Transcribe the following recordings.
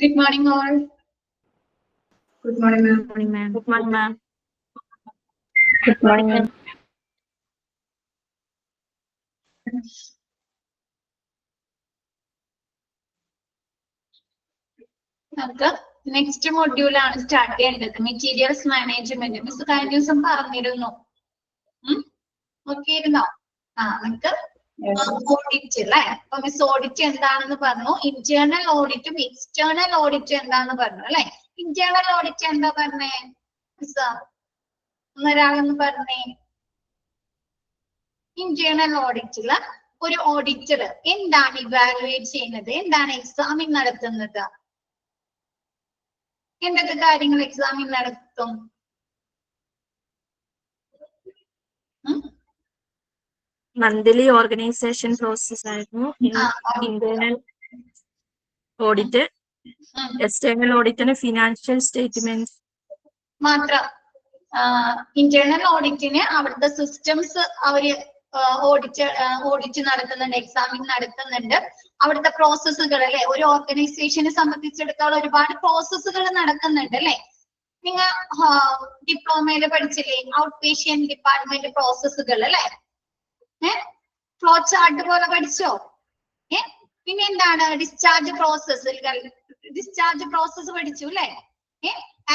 Good morning, all. Good morning, ma'am. Good morning, ma'am. Good morning, ma'am. Good morning, ma'am. നമുക്ക് next module ആണ് start ചെയ്യേണ്ടത്, materials management. Miss കഴിഞ്ഞ ദിവസം പറഞ്ഞിരുന്നു, നോക്കിയിരുന്നോ? നമുക്ക് ഓഡിറ്റ് അല്ലെ. അപ്പൊ മിസ് ഓഡിറ്റ് എന്താണെന്ന് പറഞ്ഞു, ഇന്റേണൽ ഓഡിറ്റും എക്സ്റ്റേണൽ ഓഡിറ്റും എന്താന്ന് പറഞ്ഞു അല്ലെ. ഇന്റേണൽ ഓഡിറ്റ് എന്താ പറഞ്ഞേ മിസ്? ഒന്നൊരാളൊന്ന് പറഞ്ഞേ. ഇന്റേണൽ ഓഡിറ്റില് ഒരു ഓഡിറ്റർ എന്താണ് ഇവാലുവേറ്റ് ചെയ്യുന്നത്, എന്താണ് എക്സാമിൻ നടത്തുന്നത്, എന്തൊക്കെ കാര്യങ്ങൾ എക്സാമിൻ നടത്തും? മന്ത്ലി ഓർഗനൈസേഷൻ പ്രോസസ് ആയിരുന്നു ഇന്റേണൽ ഓഡിറ്റ്. എക്സ്റ്റേണൽ ഓഡിറ്റിന് ഫിനാൻഷ്യൽ സ്റ്റേറ്റ്മെന്റ് മാത്രം. ഇന്റേണൽ ഓഡിറ്റിന് അവിടുത്തെ സിസ്റ്റംസ് അവര് ഓഡിറ്റ് നടത്തുന്നുണ്ട്, എക്സാമിൻ നടത്തുന്നുണ്ട്. അവിടുത്തെ പ്രോസസ്സുകൾ അല്ലെ, ഒരു ഓർഗനൈസേഷനെ സംബന്ധിച്ചിടത്തോളം ഒരുപാട് പ്രോസസ്സുകൾ നടക്കുന്നുണ്ട് അല്ലെ. നിങ്ങൾ ഡിപ്ലോമയില് പഠിച്ചില്ലേ ഔട്ട് പേഷ്യന്റ് ഡിപ്പാർട്ട്മെന്റ് പ്രോസസ്സുകൾ അല്ലെ, ഫ്ലോ ചാർട്ട് പോലെ പഠിച്ചോ? പിന്നെ എന്താണ് ഡിസ്ചാർജ് പ്രോസസ് പഠിച്ചു അല്ലെ.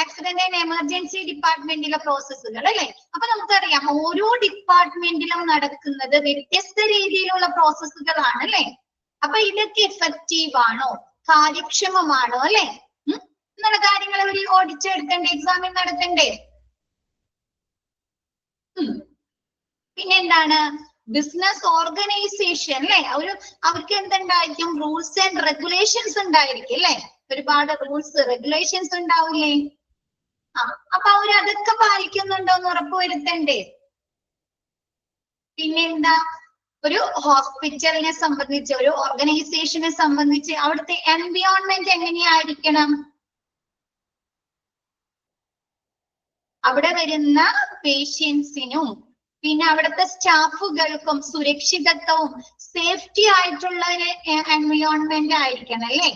ആക്സിഡന്റ് ആൻഡ് എമർജൻസി ഡിപ്പാർട്ട്മെന്റിലെ പ്രോസസ്സുകൾ അല്ലെ. അപ്പൊ നമുക്കറിയാം ഓരോ ഡിപ്പാർട്ട്മെന്റിലും നടക്കുന്നത് വ്യത്യസ്ത രീതിയിലുള്ള പ്രോസസ്സുകളാണ് അല്ലെ. അപ്പൊ ഇതൊക്കെ എഫക്റ്റീവ് ആണോ, കാര്യക്ഷമമാണോ അല്ലെ, എന്നുള്ള കാര്യങ്ങൾ ഒരു ഓഡിറ്റ് എടുക്കണ്ടേ, എക്സാമിൻ നടത്തണ്ടേ? പിന്നെ എന്താണ് ബിസിനസ് ഓർഗനൈസേഷൻ അല്ലെ. അവർക്ക് എന്തുണ്ടായിരിക്കും, റൂൾസ് ആൻഡ് റെഗുലേഷൻസ് ഉണ്ടായിരിക്കും അല്ലെ. ഒരുപാട് റൂൾസ് റെഗുലേഷൻസ് ഉണ്ടാവില്ലേ. അപ്പൊ അവർ അതൊക്കെ പാലിക്കുന്നുണ്ടോ എന്ന് ഉറപ്പുവരുത്തണ്ടേ? പിന്നെന്താ, ഒരു ഹോസ്പിറ്റലിനെ സംബന്ധിച്ച്, ഒരു ഓർഗനൈസേഷനെ സംബന്ധിച്ച് അവിടുത്തെ എൻവയോൺമെന്റ് എങ്ങനെയായിരിക്കണം? അവിടെ വരുന്ന പേഷ്യൻസിനും പിന്നെ അവിടുത്തെ സ്റ്റാഫുകൾക്കും സുരക്ഷിതത്വവും സേഫ്റ്റി ആയിട്ടുള്ള ഒരു എൻവയോൺമെന്റ് ആയിരിക്കണം അല്ലെ.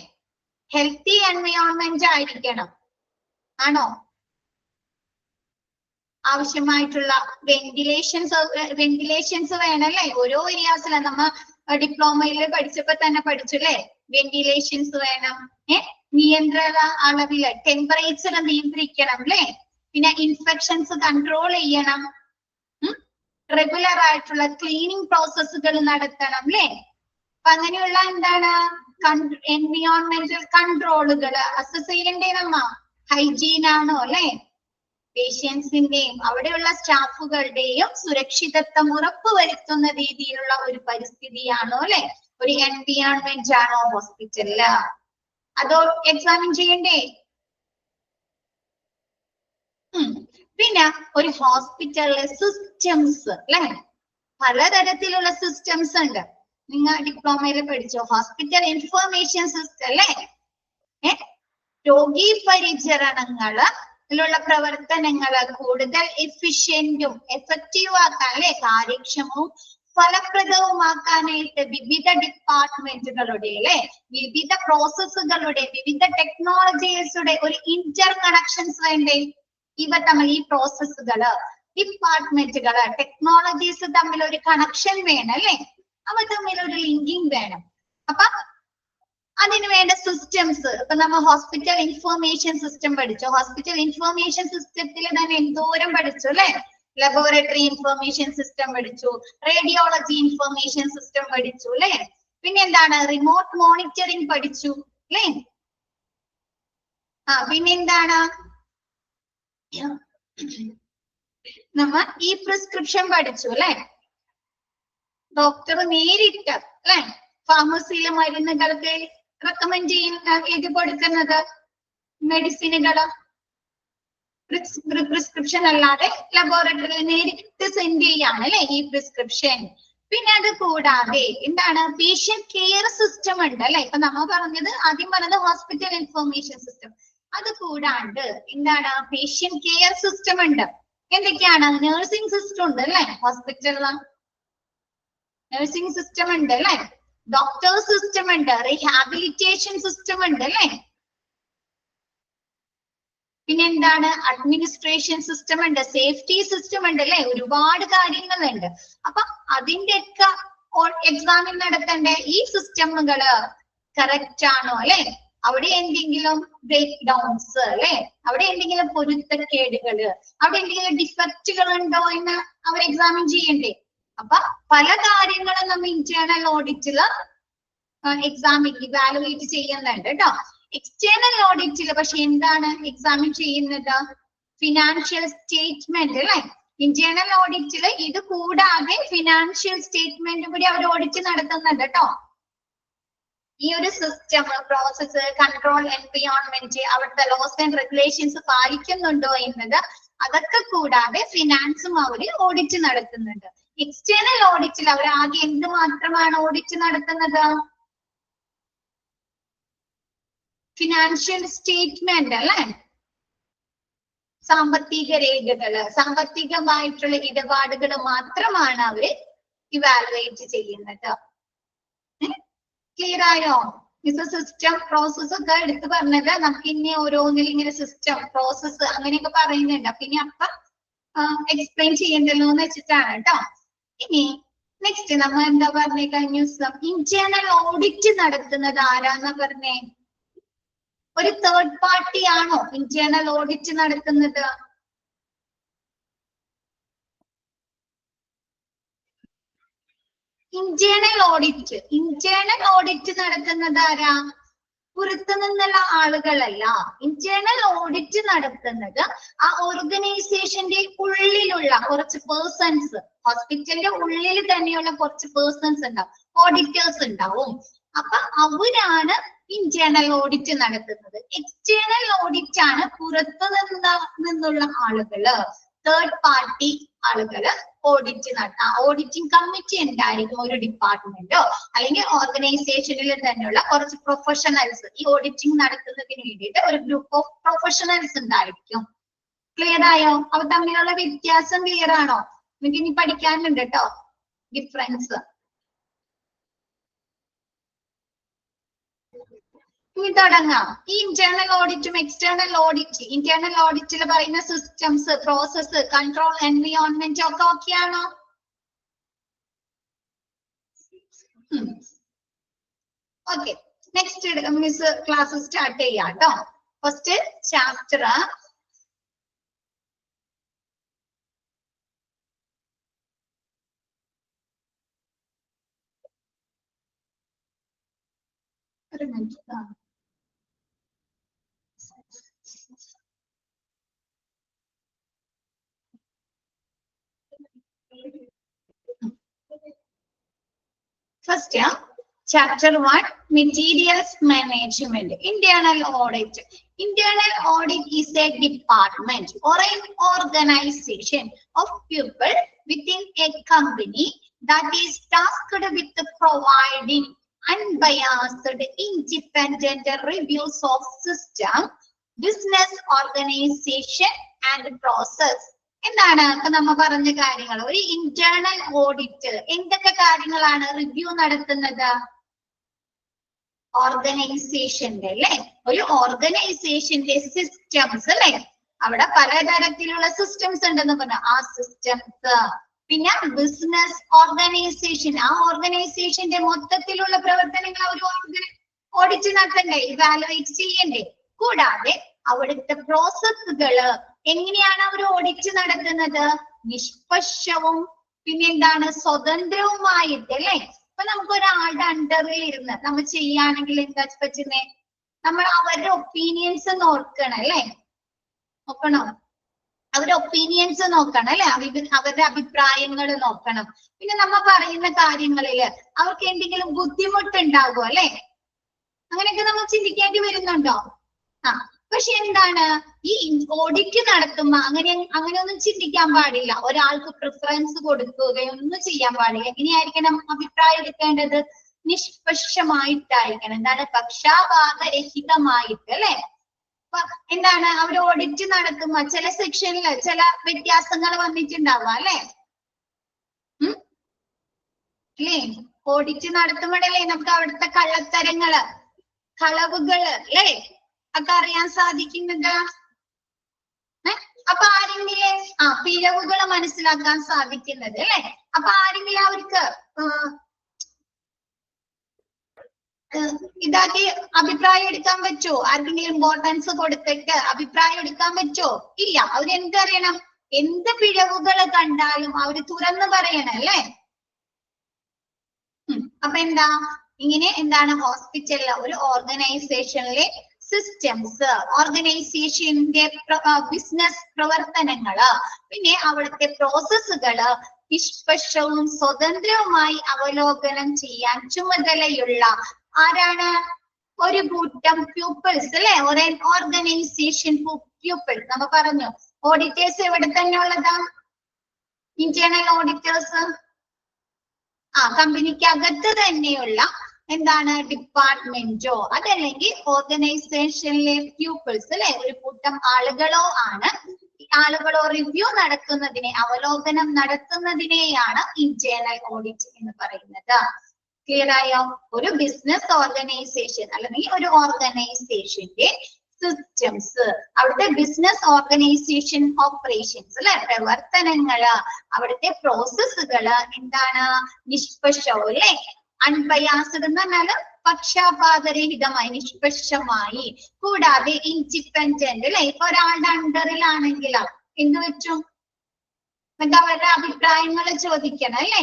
ഹെൽത്തി എൻവയോൺമെന്റ് ആയിരിക്കണം. ആണോ? ആവശ്യമായിട്ടുള്ള വെന്റിലേഷൻസ് വേണല്ലേ ഓരോ ഏരിയാസിലും. നമ്മ ഡിപ്ലോമയിൽ പഠിച്ചപ്പോ തന്നെ പഠിച്ചു അല്ലെ, വെന്റിലേഷൻസ് വേണം. നിയന്ത്രണ അളവില് ടെമ്പറേച്ചർ നിയന്ത്രിക്കണം അല്ലെ. പിന്നെ ഇൻഫെക്ഷൻസ് കൺട്രോൾ ചെയ്യണം. റെഗുലർ ആയിട്ടുള്ള ക്ലീനിങ് പ്രോസസ്സുകൾ നടത്തണം അല്ലെ. അപ്പൊ അങ്ങനെയുള്ള എന്താണ് എൻവിയോൺമെന്റൽ കൺട്രോളുകൾ അസസ് ചെയ്യണ്ടേ നമ്മ. ഹൈജീൻ ആണോ അല്ലെ, പേഷ്യൻസിന്റെയും അവിടെയുള്ള സ്റ്റാഫുകളുടെയും സുരക്ഷിതത്വം ഉറപ്പുവരുത്തുന്ന രീതിയിലുള്ള ഒരു പരിസ്ഥിതിയാണോ അല്ലെ, ഒരു എൻവിയോൺമെന്റ് ആണോ ഹോസ്പിറ്റലില്? അതോ എക്സാമിൻ ചെയ്യണ്ടേ? പിന്നെ ഒരു ഹോസ്പിറ്റലിലെ സിസ്റ്റംസ് അല്ലെ, പലതരത്തിലുള്ള സിസ്റ്റംസ് ഉണ്ട്. നിങ്ങൾ ഡിപ്ലോമയിൽ പഠിച്ചോ, ഹോസ്പിറ്റൽ ഇൻഫർമേഷൻ സിസ്റ്റം അല്ലെ. രോഗി പരിചരണങ്ങളിലുള്ള പ്രവർത്തനങ്ങള് കൂടുതൽ എഫിഷ്യന്റും എഫക്റ്റീവ് ആക്കാൻ അല്ലെ, കാര്യക്ഷമവും ഫലപ്രദവുമാക്കാനായിട്ട് വിവിധ ഡിപ്പാർട്ട്മെന്റുകളുടെ അല്ലെ, വിവിധ പ്രോസസ്സുകളുടെ, വിവിധ ടെക്നോളജീസുടെ ഒരു ഇന്റർ കണക്ഷൻസ് വേണ്ടേ? ഇവ തമ്മിൽ, ഈ പ്രോസസ്സുകള്, ഡിപ്പാർട്ട്മെന്റുകള്, ടെക്നോളജീസ് തമ്മിൽ ഒരു കണക്ഷൻ വേണം അല്ലെ. അവ തമ്മിൽ ഒരു ലിങ്കിങ് വേണം. അപ്പൊ അതിന് വേണ്ട സിസ്റ്റംസ്, ഇപ്പൊ നമ്മൾ ഹോസ്പിറ്റൽ ഇൻഫർമേഷൻ സിസ്റ്റം പഠിച്ചു. ഹോസ്പിറ്റൽ ഇൻഫർമേഷൻ സിസ്റ്റത്തിൽ തന്നെ എന്തോരം പഠിച്ചു അല്ലെ. ലബോറട്ടറി ഇൻഫർമേഷൻ സിസ്റ്റം പഠിച്ചു, റേഡിയോളജി ഇൻഫർമേഷൻ സിസ്റ്റം പഠിച്ചു അല്ലെ. പിന്നെ എന്താണ് റിമോട്ട് മോണിറ്ററിംഗ് പഠിച്ചു അല്ലെ. പിന്നെന്താണ് നമ്മ ഈ പ്രിസ്ക്രിപ്ഷൻ പഠിച്ചു അല്ലെ. ഡോക്ടർ നേരിട്ട് അല്ലെ ഫാർമസിയിലെ മരുന്നുകൾക്ക് റെക്കമെൻഡ് ചെയ്ത് കൊടുക്കുന്നത്, മെഡിസിനുകള് പ്രിസ്ക്രിപ്ഷൻ അല്ലാതെ ലബോറട്ടറിയിൽ നേരിട്ട് സെൻഡ് ചെയ്യാണ് അല്ലെ ഈ പ്രിസ്ക്രിപ്ഷൻ. പിന്നെ അത് കൂടാതെ എന്താണ് പേഷ്യന്റ് കെയർ സിസ്റ്റം ഉണ്ട് അല്ലെ. ഇപ്പൊ നമ്മ പറഞ്ഞത് ആദ്യം പറഞ്ഞത് ഹോസ്പിറ്റൽ ഇൻഫർമേഷൻ സിസ്റ്റം. അത് കൂടാണ്ട് എന്താണ് പേഷ്യന്റ് കെയർ സിസ്റ്റം ഉണ്ട്. എന്തൊക്കെയാണ്? നഴ്സിംഗ് സിസ്റ്റം ഉണ്ട് അല്ലെ, ഹോസ്പിറ്റലില് നഴ്സിംഗ് സിസ്റ്റം ഉണ്ട് അല്ലെ, ഡോക്ടർ സിസ്റ്റം ഉണ്ട്, റീഹാബിലിറ്റേഷൻ സിസ്റ്റം ഉണ്ട് അല്ലെ. പിന്നെ എന്താണ് അഡ്മിനിസ്ട്രേഷൻ സിസ്റ്റം ഉണ്ട്, സേഫ്റ്റി സിസ്റ്റം ഉണ്ട് അല്ലെ, ഒരുപാട് കാര്യങ്ങളുണ്ട്. അപ്പൊ അതിന്റെയൊക്കെ എക്സാമിൽ നടത്തേണ്ട ഈ സിസ്റ്റമുകള് കറക്റ്റ് ആണോ അല്ലെ, അവിടെ എന്തെങ്കിലും ബ്രേക്ക് ഡൗൺസ് അല്ലെ, അവിടെ എന്തെങ്കിലും പൊരുത്തക്കേടുകള്, അവിടെ എന്തെങ്കിലും ഡിഫക്റ്റുകൾ ഉണ്ടോ എന്ന് അവർ എക്സാമിൻ ചെയ്യണ്ടേ. അപ്പൊ പല കാര്യങ്ങളും നമ്മൾ ഇന്റേണൽ ഓഡിറ്റില് എക്സാമിൻ ഇവാലുവേറ്റ് ചെയ്യുന്നുണ്ട് കേട്ടോ. എക്സ്റ്റേണൽ ഓഡിറ്റില് പക്ഷെ എന്താണ് എക്സാമിൻ ചെയ്യുന്നത്, ഫിനാൻഷ്യൽ സ്റ്റേറ്റ്മെന്റ് അല്ലെ. ഇന്റേണൽ ഓഡിറ്റില് ഇത് കൂടാതെ ഫിനാൻഷ്യൽ സ്റ്റേറ്റ്മെന്റ് കൂടി അവർ ഓഡിറ്റ് നടത്തുന്നുണ്ട് കേട്ടോ. ഈ ഒരു സിസ്റ്റം, പ്രോസസ്, കൺട്രോൾ, എൻവയോൺമെന്റ്, അവിടുത്തെ ലോസ് ആൻഡ് റെഗുലേഷൻസ് പാലിക്കുന്നുണ്ടോ എന്നത്, അതൊക്കെ കൂടാതെ ഫിനാൻസും അവർ ഓഡിറ്റ് നടത്തുന്നുണ്ട്. എക്സ്റ്റേണൽ ഓഡിറ്റിൽ അവർ ആകെ എന്ത് മാത്രമാണ് ഓഡിറ്റ് നടത്തുന്നത്, ഫിനാൻഷ്യൽ സ്റ്റേറ്റ്മെന്റ് അല്ലെ, സാമ്പത്തിക രേഖകള്, സാമ്പത്തികമായിട്ടുള്ള ഇടപാടുകൾ മാത്രമാണ് അവര് ഇവാലുവേറ്റ് ചെയ്യുന്നത്. ക്ലിയർ ആയോ? ഇത് സിസ്റ്റം പ്രോസസ് ഒക്കെ എടുത്ത് പറഞ്ഞത്, നമുക്ക് ഇനി ഓരോന്നിൽ ഇങ്ങനെ സിസ്റ്റം പ്രോസസ് അങ്ങനെയൊക്കെ പറയുന്നുണ്ട്. അപ്പൊ ഇനി അപ്പൊ എക്സ്പ്ലെയിൻ ചെയ്യണ്ടല്ലോ എന്ന് വെച്ചിട്ടാണ് കേട്ടോ. ഇനി നെക്സ്റ്റ് നമ്മൾ എന്താ പറഞ്ഞേ, കഴിഞ്ഞ ദിവസം ഇന്റേണൽ ഓഡിറ്റ് നടത്തുന്നത് ആരാന്നാ പറഞ്ഞേ, ഒരു തേർഡ് പാർട്ടി ആണോ ഇന്റേണൽ ഓഡിറ്റ് നടത്തുന്നത്? ഇന്റേണൽ ഓഡിറ്റ് നടത്തുന്നത് ആരാ? പുറത്തു നിന്നുള്ള ആളുകളല്ല. ഇന്റേണൽ ഓഡിറ്റ് നടത്തുന്നത് ആ ഓർഗനൈസേഷന്റെ ഉള്ളിലുള്ള കുറച്ച് പേഴ്സൺസ്, ഹോസ്പിറ്റലിന്റെ ഉള്ളിൽ തന്നെയുള്ള കുറച്ച് പേഴ്സൺസ് ഉണ്ടാവും, ഓഡിറ്റേഴ്സ് ഉണ്ടാവും. അപ്പൊ അവരാണ് ഇന്റേണൽ ഓഡിറ്റ് നടത്തുന്നത്. എക്സ്റ്റേണൽ ഓഡിറ്റ് ആണ് പുറത്തു നിന്നുള്ള ആളുകള്, തേർഡ് പാർട്ടി ആളുകള് ഓഡിറ്റ് നടത്താം. ഓഡിറ്റിംഗ് കമ്മിറ്റി ഉണ്ടായിരിക്കും ഒരു ഡിപ്പാർട്ട്മെന്റോ അല്ലെങ്കിൽ ഓർഗനൈസേഷനിൽ തന്നെയുള്ള കുറച്ച് പ്രൊഫഷണൽസ് ഈ ഓഡിറ്റിംഗ് നടത്തുന്നതിന് വേണ്ടിയിട്ട് ഒരു ഗ്രൂപ്പ് ഓഫ് പ്രൊഫഷണൽസ് ഉണ്ടായിരിക്കും. ക്ലിയർ ആയോ? അവ തമ്മിലുള്ള വ്യത്യാസം ക്ലിയർ ആണോ? നിങ്ങൾക്ക് ഇനി പഠിക്കാനുണ്ട് കേട്ടോ ഡിഫറൻസ്. ഇനി തുടങ്ങാം. ഈ ഇന്റേണൽ ഓഡിറ്റും എക്സ്റ്റേണൽ ഓഡിറ്റ്, ഇന്റേണൽ ഓഡിറ്റിൽ പറയുന്ന സിസ്റ്റംസ്, പ്രോസസ്, കൺട്രോൾ, എൻവയോൺമെന്റ് ഒക്കെ ഓക്കെയാണോ? Okay, next miss class start ചെയ്യാം കേട്ടോ. ഫസ്റ്റ് ചാപ്റ്റർ ഒരു minute. First, chapter 1, materials management, internal audit. Internal audit is a department or an organization of people within a company that is tasked with providing unbiased, independent reviews of system, business organization and process. എന്താണ് ഇപ്പൊ നമ്മ പറഞ്ഞ കാര്യങ്ങൾ? ഒരു internal audit എന്തൊക്കെ കാര്യങ്ങളാണ് review നടത്തുന്നത്? ഓർഗനൈസേഷന്റെ അല്ലെ, ഒരു ഓർഗനൈസേഷന്റെ സിസ്റ്റംസ് അല്ലെ, അവിടെ പലതരത്തിലുള്ള സിസ്റ്റംസ് ഉണ്ടെന്ന് പറഞ്ഞു. ആ സിസ്റ്റംസ്, പിന്നെ ബിസിനസ് ഓർഗനൈസേഷൻ, ആ ഓർഗനൈസേഷന്റെ മൊത്തത്തിലുള്ള പ്രവർത്തനങ്ങൾ അവർ ഓഡിറ്റ് നടത്തണ്ടേ, ഇവാലുവേറ്റ് ചെയ്യണ്ടേ. കൂടാതെ അവിടുത്തെ പ്രോസസ്സുകള് എങ്ങനെയാണ് അവർ ഓഡിറ്റ് നടത്തുന്നത്? നിഷ്പക്ഷവും പിന്നെ എന്താണ് സ്വതന്ത്രവുമായിട്ട് അല്ലെ. ഇപ്പൊ നമുക്ക് ഒരാളുടെ അണ്ടറിൽ ഇരുന്ന് നമ്മൾ ചെയ്യുകയാണെങ്കിൽ എന്താ പറ്റുന്നേ, നമ്മൾ അവരുടെ ഒപ്പീനിയൻസ് നോക്കണം അല്ലെ, നോക്കണോ? അവരുടെ ഒപ്പീനിയൻസ് നോക്കണം അല്ലെ, അവരുടെ അഭിപ്രായങ്ങൾ നോക്കണം. പിന്നെ നമ്മ പറയുന്ന കാര്യങ്ങളില് അവർക്ക് എന്തെങ്കിലും ബുദ്ധിമുട്ടുണ്ടാകുമോ അല്ലെ, അങ്ങനെയൊക്കെ നമ്മൾ ചിന്തിക്കേണ്ടി വരുന്നുണ്ടോ? പക്ഷെ എന്താണ് ഈ ഓഡിറ്റ് നടത്തുമ്പോ അങ്ങനെയൊന്നും ചിന്തിക്കാൻ പാടില്ല. ഒരാൾക്ക് പ്രിഫറൻസ് കൊടുക്കുകയൊന്നും ചെയ്യാൻ പാടില്ല. എങ്ങനെയായിരിക്കണം അഭിപ്രായം എടുക്കേണ്ടത്? നിഷ്പക്ഷമായിട്ടായിരിക്കണം. എന്താണ്? പക്ഷാപാതരഹിതമായിട്ട് അല്ലെ. അപ്പൊ എന്താണ് അവർ ഓഡിറ്റ് നടത്തുമ്പോ ചില സെക്ഷനില് ചില വ്യത്യാസങ്ങൾ വന്നിട്ടുണ്ടാവാം അല്ലെ. അല്ലേ, ഓഡിറ്റ് നടത്തുമ്പോഴല്ലേ നമുക്ക് അവിടുത്തെ കള്ളത്തരങ്ങള്, കളവുകള് അല്ലേ ഒക്കെ അറിയാൻ സാധിക്കുന്നത്. അപ്പൊ ആരെങ്കിലും പിഴവുകൾ മനസ്സിലാക്കാൻ സാധിക്കുന്നത് അല്ലെ. അപ്പൊ ആരെങ്കിലും അവർക്ക് ഇതാക്കി അഭിപ്രായം എടുക്കാൻ പറ്റുമോ? ആർക്കെങ്കിലും ഇമ്പോർട്ടൻസ് കൊടുത്തിട്ട് അഭിപ്രായം എടുക്കാൻ പറ്റുമോ? ഇല്ല. അവരെന്തറിയണം, എന്ത് പിഴവുകൾ കണ്ടാലും അവര് തുറന്നു പറയണം അല്ലേ. അപ്പൊ എന്താ ഇങ്ങനെ എന്താണ് ഹോസ്പിറ്റലിലെ ഒരു ഓർഗനൈസേഷനിലെ സിസ്റ്റംസ്, ഓർഗനൈസേഷന്റെ ബിസിനസ് പ്രവർത്തനങ്ങള്, പിന്നെ അവിടുത്തെ പ്രോസസ്സുകള് നിഷ്പക്ഷവും സ്വതന്ത്രവുമായി അവലോകനം ചെയ്യാൻ ചുമതലയുള്ള ആരാണ്? ഒരു കൂട്ടം പ്യൂപ്പിൾസ് അല്ലെ, ഒരു ഓർഗനൈസേഷൻ പ്യൂപ്പിൾ. നമ്മ പറഞ്ഞു ഓഡിറ്റേഴ്സ് എവിടെ തന്നെ ഉള്ളതാ? ഇന്റേണൽ ഓഡിറ്റേഴ്സ് കമ്പനിക്ക് അകത്ത് തന്നെയുള്ള എന്താണ് ഡിപ്പാർട്ട്മെന്റോ അതല്ലെങ്കിൽ ഓർഗനൈസേഷനിലെ പ്യൂപ്പിൾസ് അല്ലെ, ഒരു കൂട്ടം ആളുകളോ ആണ്. ആളുകളോ റിവ്യൂ നടത്തുന്നതിനെ, അവലോകനം നടത്തുന്നതിനെയാണ് ഇന്റേണൽ ഓഡിറ്റ് എന്ന് പറയുന്നത്. ക്ലിയർ ആയോ? ഒരു ബിസിനസ് ഓർഗനൈസേഷൻ അല്ലെങ്കിൽ ഒരു ഓർഗനൈസേഷന്റെ സിസ്റ്റംസ്, അവിടുത്തെ ബിസിനസ് ഓർഗനൈസേഷൻ ഓപ്പറേഷൻസ് അല്ലെ, പ്രവർത്തനങ്ങള്, അവിടുത്തെ പ്രോസസ്സുകള് എന്താണ്? നിഷ്പക്ഷവും അല്ലെ, അൺബയാസ്ഡ് എന്ന് പറഞ്ഞാല് പക്ഷാപാതരഹിതമായി, നിഷ്പക്ഷമായി, കൂടാതെ ഇൻഡിപെൻഡന്റ് അല്ലെ. ഇപ്പൊ ഒരാളുടെ അണ്ടറിലാണെങ്കിൽ എന്ത് പറ്റും? എന്താ അവരുടെ അഭിപ്രായങ്ങൾ ചോദിക്കണം അല്ലെ.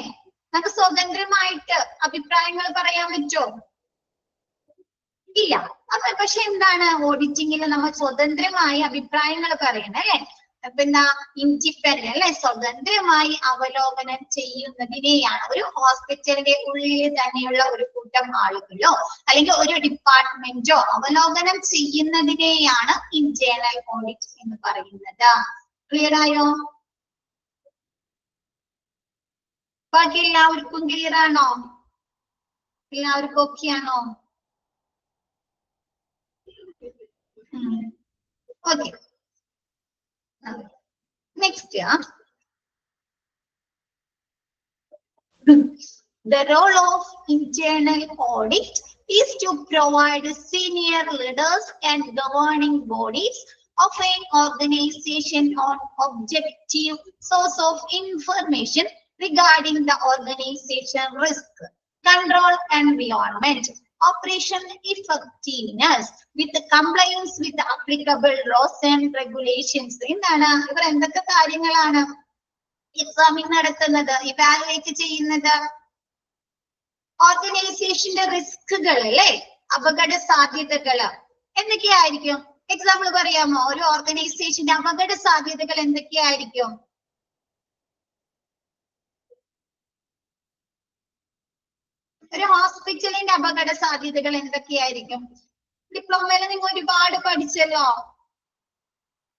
നമുക്ക് സ്വതന്ത്രമായിട്ട് അഭിപ്രായങ്ങൾ പറയാൻ പറ്റുമോ? ഇല്ല. അപ്പൊ പക്ഷെ എന്താണ് ഓഡിറ്റിങ്ങിൽ നമ്മൾ സ്വതന്ത്രമായി അഭിപ്രായങ്ങൾ പറയണം അല്ലെ. അപ്പൊ എന്താ? ഇൻഡിപെൻഡന്റ് അല്ലെ, സ്വതന്ത്രമായി അവലോകനം ചെയ്യുന്നതിനെയാണ്, ഒരു ഹോസ്പിറ്റലിന്റെ ഉള്ളിൽ തന്നെയുള്ള ഒരു കൂട്ടം ആളുകളോ അല്ലെങ്കിൽ ഒരു ഡിപ്പാർട്ട്മെന്റോ അവലോകനം ചെയ്യുന്നതിനെയാണ് ഇന്റേണൽ ഓഡിറ്റ് എന്ന് പറയുന്നത്. ക്ലിയർ ആയോ? ബാക്കി എല്ലാവർക്കും ക്ലിയർ ആണോ? എല്ലാവർക്കും ഓക്കെ ആണോ? Okay. Next, the role of internal audit is to provide senior leaders and governing bodies of an organization on objective source of information regarding the organization risk, control environment, operation effectiveness with compliance with the applicable laws and regulations. എന്താണ് ഇവർ എന്തൊക്കെ കാര്യങ്ങളാണ് എക്സാമിന് നടത്തുന്നത്, evaluate ചെയ്യുന്നത്? ഓർഗനൈസേഷന്റെ റിസ്കുകൾ അല്ലെ, അപകട സാധ്യതകള് എന്തൊക്കെയായിരിക്കും? എക്സാമ്പിൾ പറയാമോ? ഒരു ഓർഗനൈസേഷന്റെ അപകട സാധ്യതകൾ എന്തൊക്കെയായിരിക്കും? ഒരു ഹോസ്പിറ്റലിന്റെ അപകട സാധ്യതകൾ എന്തൊക്കെയായിരിക്കും? ഡിപ്ലോമയിൽ നിങ്ങൾ ഒരുപാട് പഠിച്ചല്ലോ.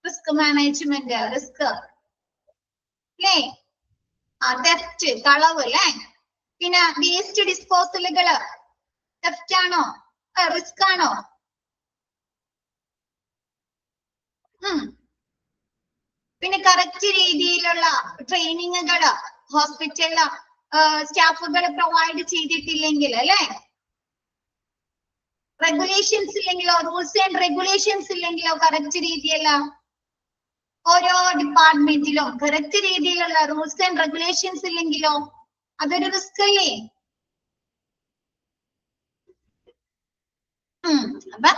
റിസ്ക് മാനേജ്മെന്റ്, റിസ്ക് അല്ലേ, തെഫ്റ്റ്, കളവ് അല്ലേ, പിന്നെ വേസ്റ്റ് ഡിസ്പോസലുകള് തെഫ്റ്റ് ആണോ, റിസ്ക് ആണോ? പിന്നെ കറക്റ്റ് രീതിയിലുള്ള ട്രെയിനിങ്ങുകള് ഹോസ്പിറ്റലില് സ്റ്റാഫുകൾ പ്രൊവൈഡ് ചെയ്തിട്ടില്ലെങ്കിൽ അല്ലെ, റെഗുലേഷൻസ് ഇല്ലെങ്കിലോ, റൂൾസ് ആൻഡ് റെഗുലേഷൻസ് ഇല്ലെങ്കിലോ, കറക്റ്റ് രീതിയിലുള്ള ഓരോ ഡിപ്പാർട്ട്മെന്റിലും കറക്റ്റ് രീതിയിലുള്ള റൂൾസ് ആൻഡ് റെഗുലേഷൻസ് ഇല്ലെങ്കിലോ അതൊരു റിസ്ക് അല്ലേ? അപ്പൊ